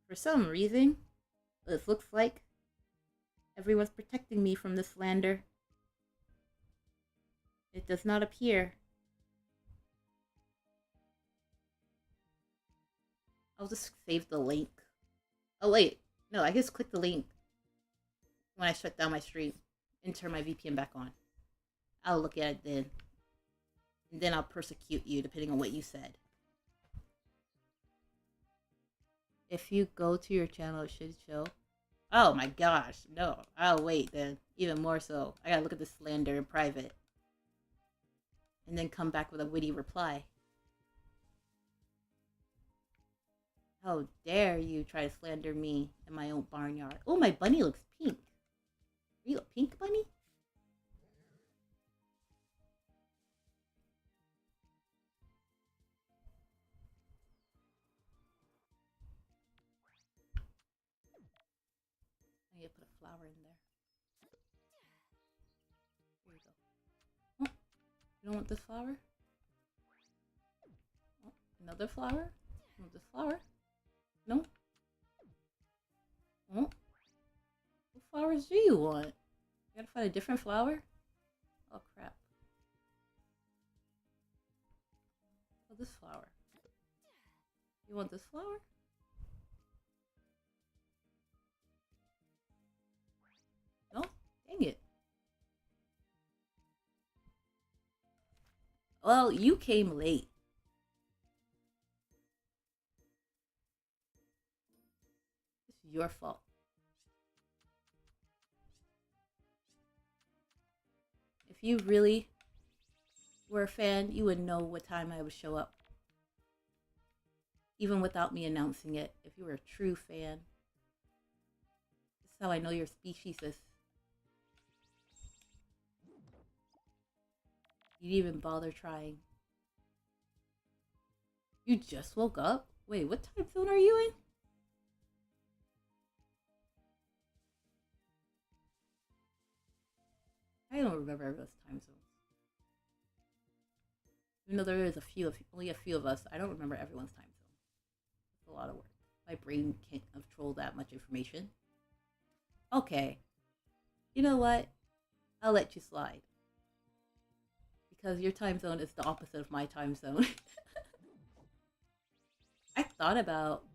For some reason, it looks like everyone's protecting me from the slander. It does not appear. I'll just save the link. Oh wait, no, I just click the link when I shut down my stream and turn my VPN back on. I'll look at it then. And then I'll persecute you depending on what you said. If you go to your channel, it should show. Oh my gosh, no. I'll wait then. Even more so. I gotta look at the slander in private. And then come back with a witty reply. How dare you try to slander me in my own barnyard. Oh, my bunny looks pink. Are you a pink bunny? I need to put a flower in there. Here you go. Oh, you don't want this flower? Oh, another flower? You want this flower? No? Oh, what flowers do you want? You gotta find a different flower? Oh crap. Oh, this flower. You want this flower? No? Dang it. Well, you came late. It's your fault. If you really were a fan, you would know what time I would show up. Even without me announcing it, if you were a true fan. This is how I know your species is. You didn't even bother trying. You just woke up? Wait, what time zone are you in? I don't remember everyone's time zones. Even though there is only a few of us, I don't remember everyone's time zone. It's a lot of work. My brain can't control that much information. Okay. You know what? I'll let you slide. Because your time zone is the opposite of my time zone. I thought about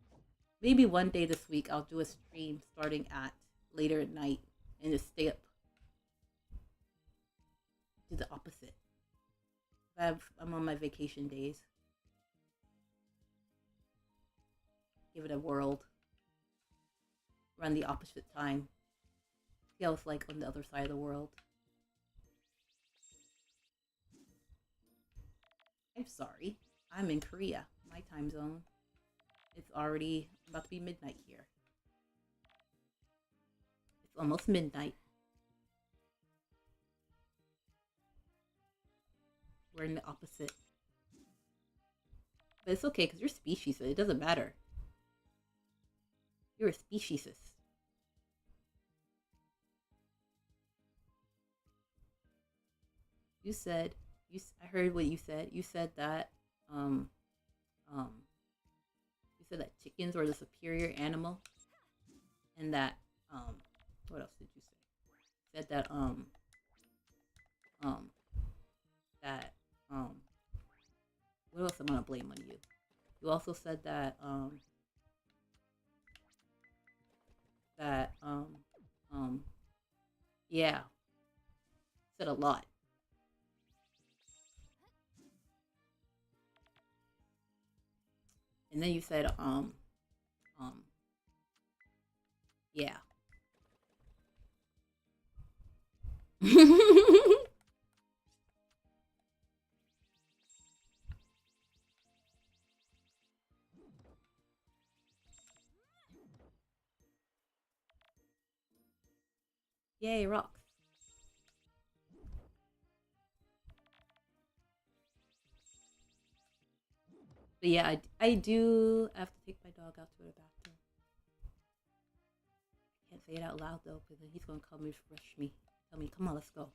maybe one day this week I'll do a stream starting at later at night and just stay up to the opposite. I'm on my vacation days. Give it a whirl. Run the opposite time. See how it's like on the other side of the world. I'm sorry. I'm in Korea. My time zone. It's already about to be midnight here. It's almost midnight. We're in the opposite. But it's okay because you're species, so it doesn't matter. You're a speciesist. You said, I heard what you said. You said that, you said that chickens were the superior animal. And that, what else did you say? You said that, what else am I gonna blame on you? You also said that, yeah, said a lot. And then you said, yeah. Yay, rocks. But yeah, I do have to take my dog out to the bathroom. I can't say it out loud though, because then he's gonna come and rush me. Tell me, come on, let's go.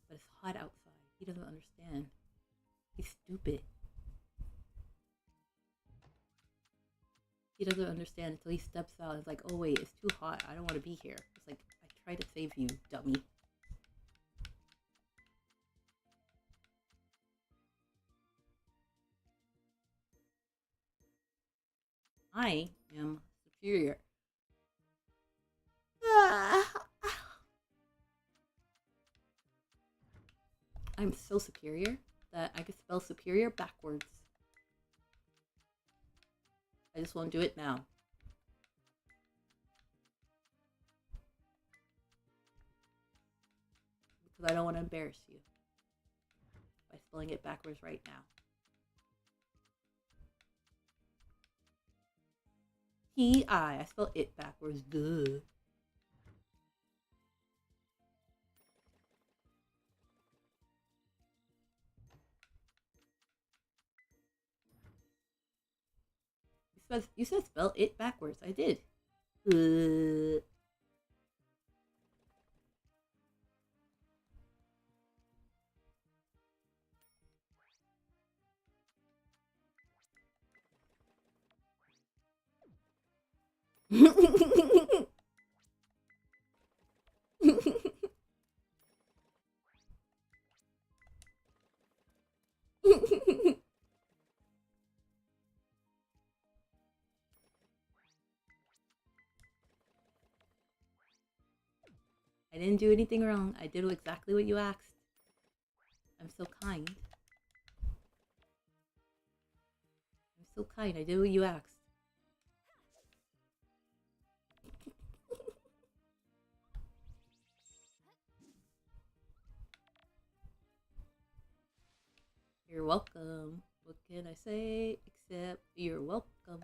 But it's hot outside. He doesn't understand. He's stupid. He doesn't understand until he steps out. It's like, oh wait, it's too hot. I don't want to be here. It's like, I tried to save you, dummy. I am superior. I'm so superior that I could spell superior backwards. I just won't do it now. Because I don't want to embarrass you by spelling it backwards right now. T-I. I spelled it backwards. Duh. You said spell it backwards. I did. I didn't do anything wrong. I did exactly what you asked. I'm so kind. I'm so kind. I did what you asked. You're welcome. What can I say except you're welcome?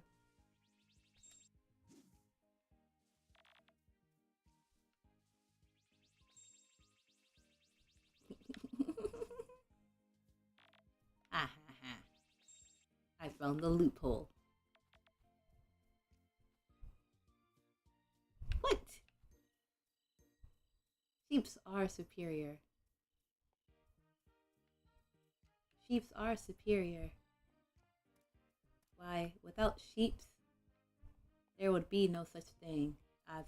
Ha ha ha. I found the loophole. What? Sheeps are superior. Sheeps are superior. Why, without sheeps, there would be no such thing as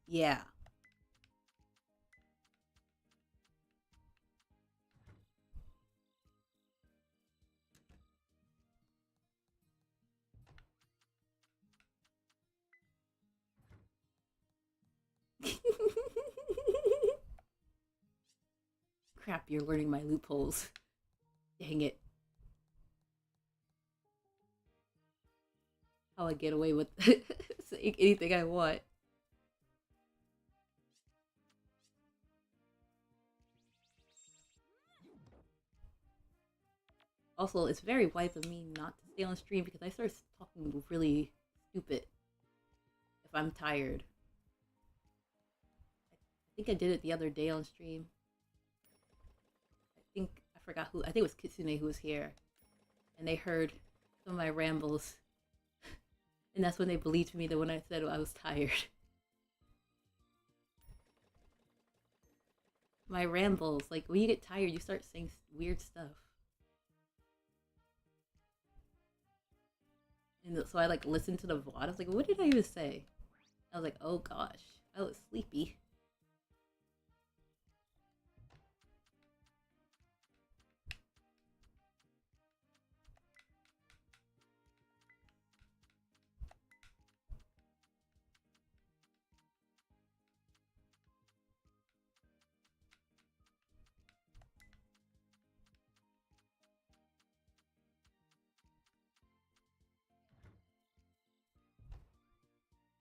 yeah. Crap, you're learning my loopholes. Dang it. How I get away with saying anything I want. Also, it's very wise of me not to stay on stream because I start talking really stupid if I'm tired. I think I did it the other day on stream. I forgot who. I think it was Kitsune who was here. And they heard some of my rambles. And that's when they believed me that when I said I was tired. My rambles. Like, when you get tired, you start saying weird stuff. And so I like listened to the VOD. I was like, what did I even say? I was like, oh gosh, I was sleepy.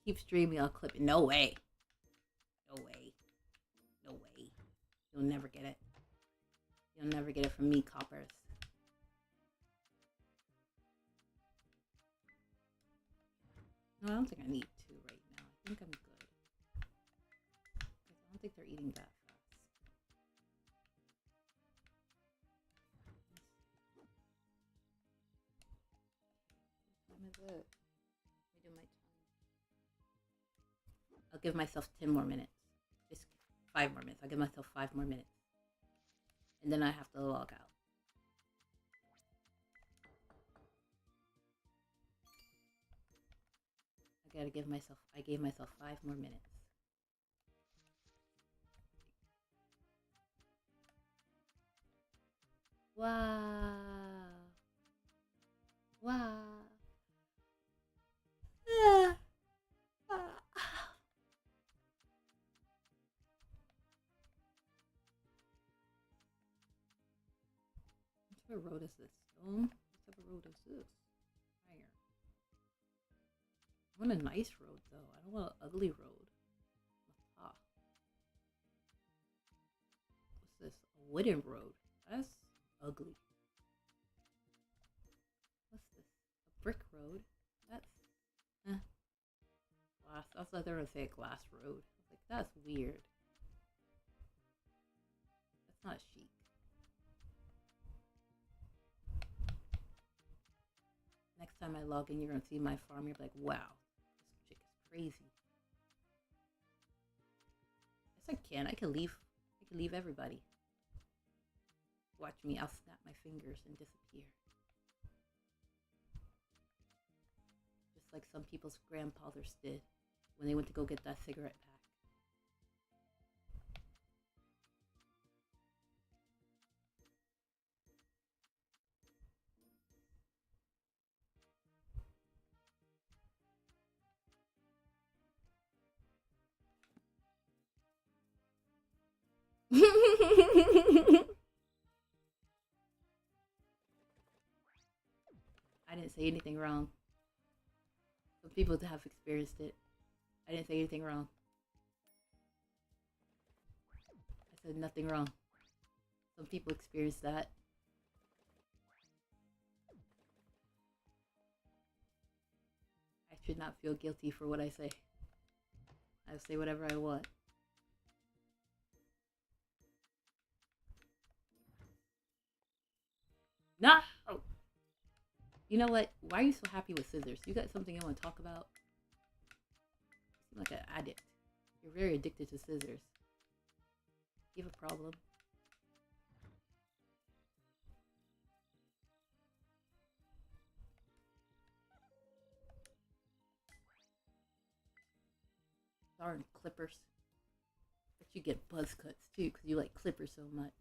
Keep streaming, I'll clip it. No way. No way. No way. You'll never get it. You'll never get it from me, coppers. No, I don't think I need two right now. I think I'm good. Because I don't think they're eating that fast. What time is it? Let me do my time. I'll give myself 10 more minutes. Just 5 more minutes. I'll give myself 5 more minutes. And then I have to log out. I gave myself 5 more minutes. Wow. Wow. What type of road is this? Stone? What type of road is this? Iron. I want a nice road though. I don't want an ugly road. Ah. What's this? A wooden road. That's ugly. What's this? A brick road. That's glass. I thought they were gonna say a glass road. I was like, that's weird. That's not chic. Next time I log in, you're gonna see my farm. You're like, wow, this chick is crazy. Yes, I can. I can leave. I can leave everybody. Watch me. I'll snap my fingers and disappear. Just like some people's grandfathers did when they went to go get that cigarette pack. I didn't say anything wrong. Some people have experienced it. I didn't say anything wrong. I said nothing wrong. Some people experience that. I should not feel guilty for what I say. I say whatever I want. No! You know what? Why are you so happy with scissors? You got something you want to talk about? You seem like an addict. You're very addicted to scissors. You have a problem? Darn clippers. But you get buzz cuts too because you like clippers so much.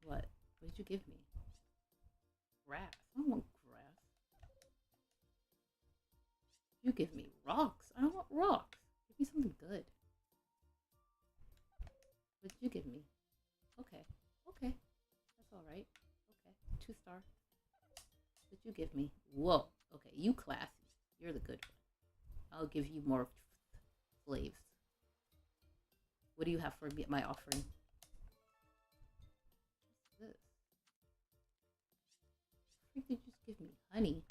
What? What did you give me? Grass. I don't want grass. You give me rocks. I don't want rocks. Give me something good. What did you give me? Okay. Okay. That's alright. Okay. 2-star. What did you give me? Whoa. Okay. You classy. You're the good one. I'll give you more slaves. What do you have for me, my offering? What's this? What did you just give me? Honey.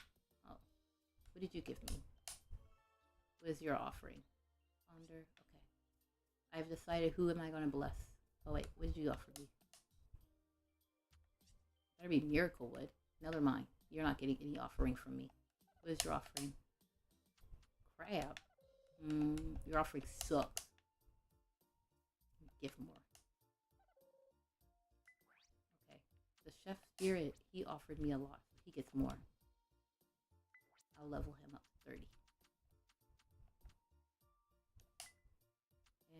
Oh. What did you give me? What is your offering? Ponder. Okay. I've decided who am I going to bless. Oh wait, what did you offer me? That'd be Miracle Wood. Never mind. You're not getting any offering from me. What is your offering? Crab. Your offering sucks. Give more. Okay. The chef spirit, he offered me a lot. So he gets more. I'll level him up to 30.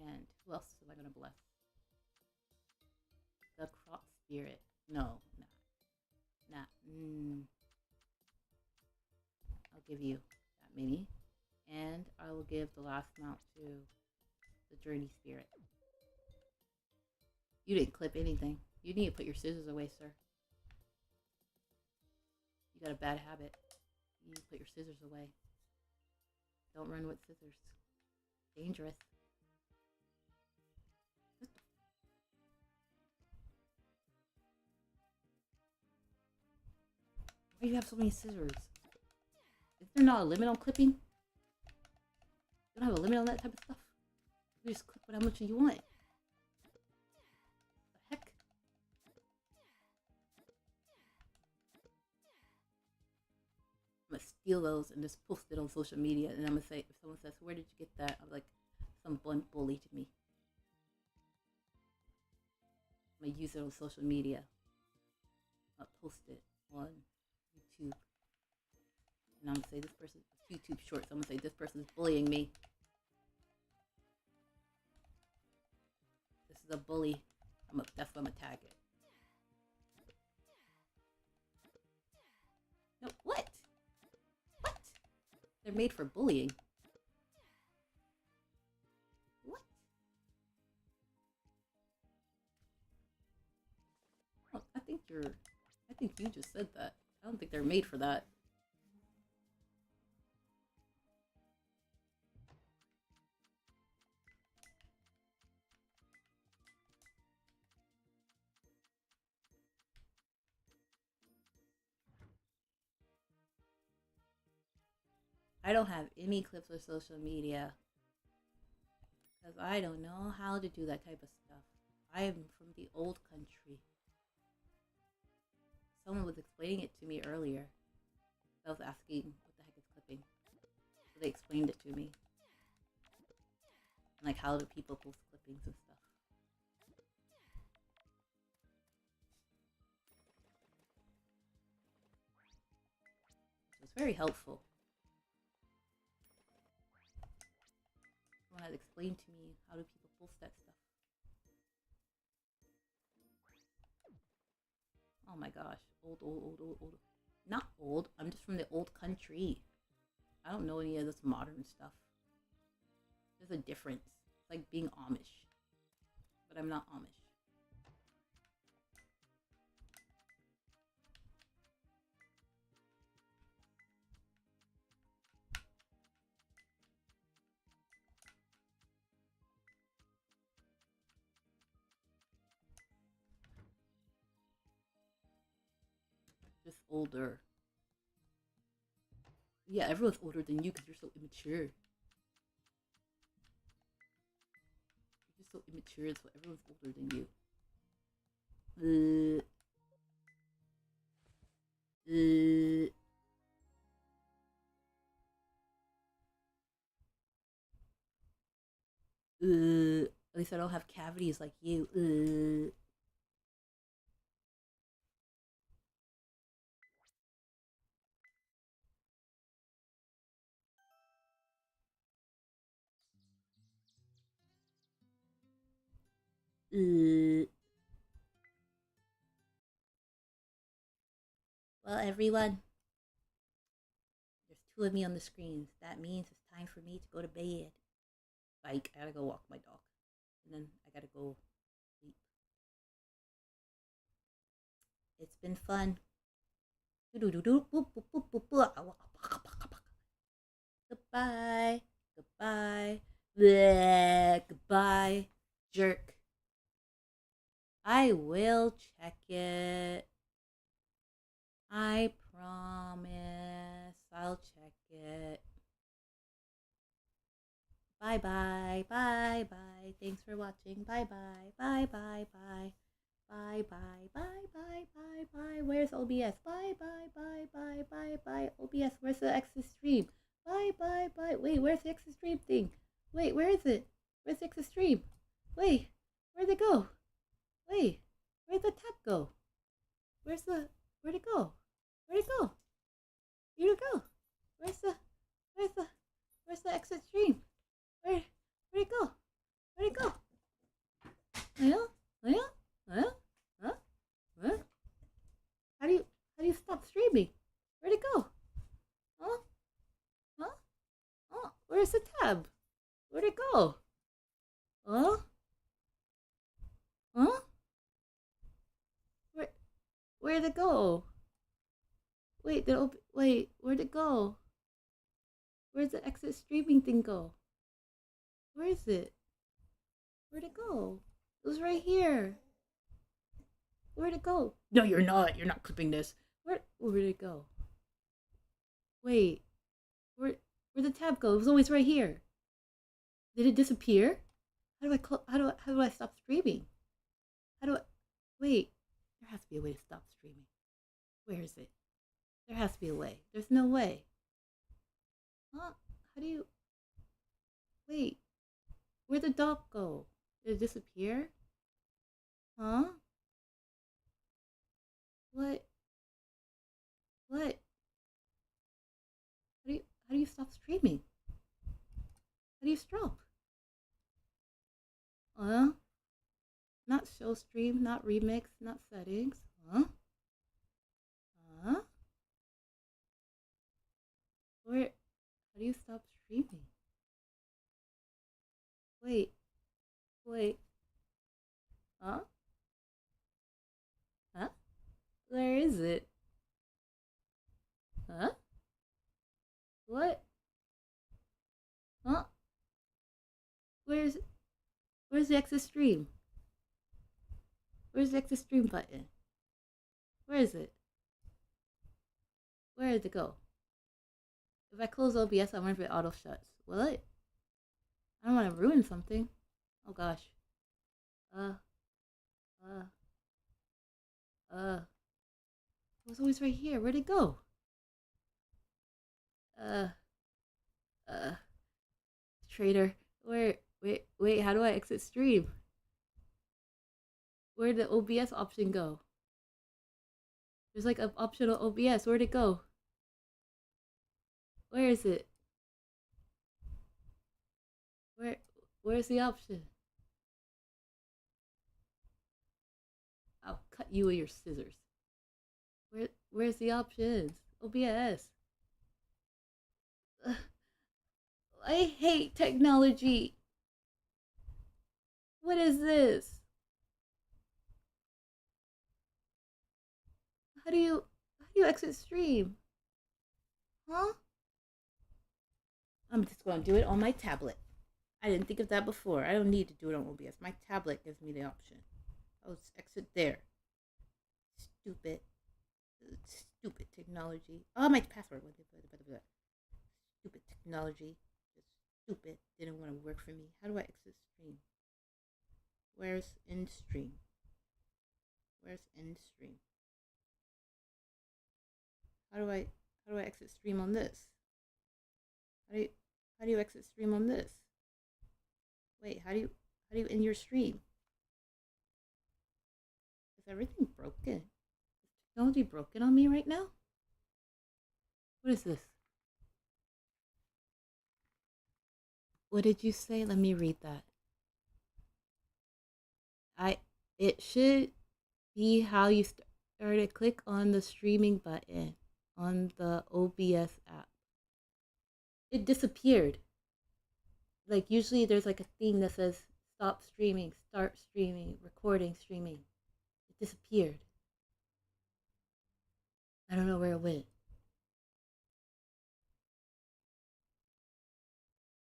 And who else am I going to bless? The crop spirit. No, nah. I'll give you that many. And I will give the last amount to the journey spirit. You didn't clip anything. You need to put your scissors away, sir. You got a bad habit. You need to put your scissors away. Don't run with scissors. Dangerous. Why do you have so many scissors? Is there not a limit on clipping? You don't have a limit on that type of stuff? You just clip how much you want. The heck? I'm gonna steal those and just post it on social media, and I'm gonna say, if someone says, "Where did you get that?" I'm like, someone bullied me. I'm gonna use it on social media. I'll post it on YouTube. And I'm gonna say this person, YouTube shorts, I'm gonna say this person is bullying me. This is a bully. That's why I'm gonna tag it. No, what? What? They're made for bullying. What? Oh, I think you just said that. I don't think they're made for that. I don't have any clips of social media because I don't know how to do that type of stuff. I am from the old country. Someone was explaining it to me earlier. I was asking what the heck is clipping. So they explained it to me. And like, how do people post clippings and stuff? It was very helpful. Someone had explained to me how do people post that stuff. Oh my gosh. Old. Not old. I'm just from the old country. I don't know any of this modern stuff. There's a difference. It's like being Amish. But I'm not Amish. Just older. Yeah, everyone's older than you because you're so immature. You're just so immature, so everyone's older than you. At least I don't have cavities like you. Well, everyone, there's two of me on the screens. That means it's time for me to go to bed. Like, I gotta go walk my dog. And then I gotta go sleep. It's been fun. Goodbye. Goodbye. Bleh. Goodbye. Jerk. I will check it. I promise. I'll check it. Bye bye. Bye bye. Thanks for watching. Bye bye. Bye bye. Bye. Bye bye. Bye bye. Bye bye. Where's OBS? Bye bye. Bye bye. Bye bye. OBS, where's the exit stream? Bye bye. Bye. Wait, where's the exit stream thing? Wait, where is it? Where's the exit stream? Wait, where'd it go? Wait, where'd the tab go? Where'd it go? Where'd it go? Where'd it go? Where's the exit stream? Where'd it go? Where'd it go? Huh? How do you stop streaming? Where'd it go? Huh? Oh, where's the tab? Where'd it go? Huh? Where'd it go? Wait, where'd it go? Where's the exit streaming thing go? Where is it? Where'd it go? It was right here. Where'd it go? No, you're not. You're not clipping this. Where'd it go? Wait, where where'd the tab go? It was always right here. Did it disappear? How do I stop streaming? How do I wait? There has to be a way to stop streaming. Where is it? There has to be a way. There's no way. Huh? How do you wait? Where'd the dock go? Did it disappear? Huh? What? What? How do you stop streaming? How do you stop? Huh? Not show stream, not remix, not settings. Huh? Huh? Where? How do you stop streaming? Wait, wait. Huh? Huh? Where is it? Huh? What? Huh? Where's where's the exit stream? Where's the exit stream button? Where is it? Where did it go? If I close OBS, I wonder if it auto shuts. Will it? I don't want to ruin something. Oh gosh. Uh, uh, it was always right here. Where'd it go? Uh, uh, Trader. Wait, how do I exit stream? Where'd the OBS option go? There's like an optional OBS. Where'd it go? Where is it? Where's the option? I'll cut you with your scissors. Where's the options? OBS. Ugh, I hate technology. What is this? How do you exit stream? Huh? I'm just gonna do it on my tablet. I didn't think of that before. I don't need to do it on OBS. My tablet gives me the option. Oh, exit there. Stupid. Stupid technology. Oh, my password. Stupid technology. Just stupid. Didn't want to work for me. How do I exit stream? Where's end stream? Where's end stream? How do I exit stream on this? How do you exit stream on this? Wait, how do you end your stream? Is everything broken? Is technology broken on me right now? What is this? What did you say? Let me read that. It should be how you started. Click on the streaming button on the OBS app. It disappeared. Like usually there's like a thing that says stop streaming, start streaming, recording, streaming. It disappeared. I don't know where it went.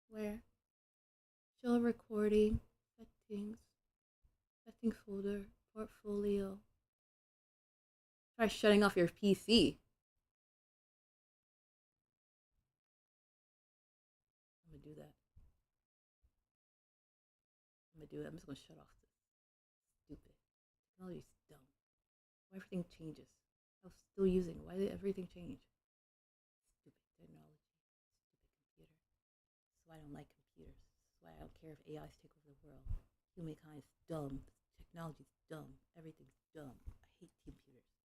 Where? Show recording, settings folder, portfolio. Try shutting off your PC. I'm gonna do that. I'm just gonna shut off this. Stupid. Technology's dumb. Why everything changes? I was still using it. Why did everything change? Stupid technology. Stupid computer. That's why I don't like computers. That's why I don't care if AIs take over the world. Humankind is dumb. Technology's dumb. Everything's dumb. I hate computers.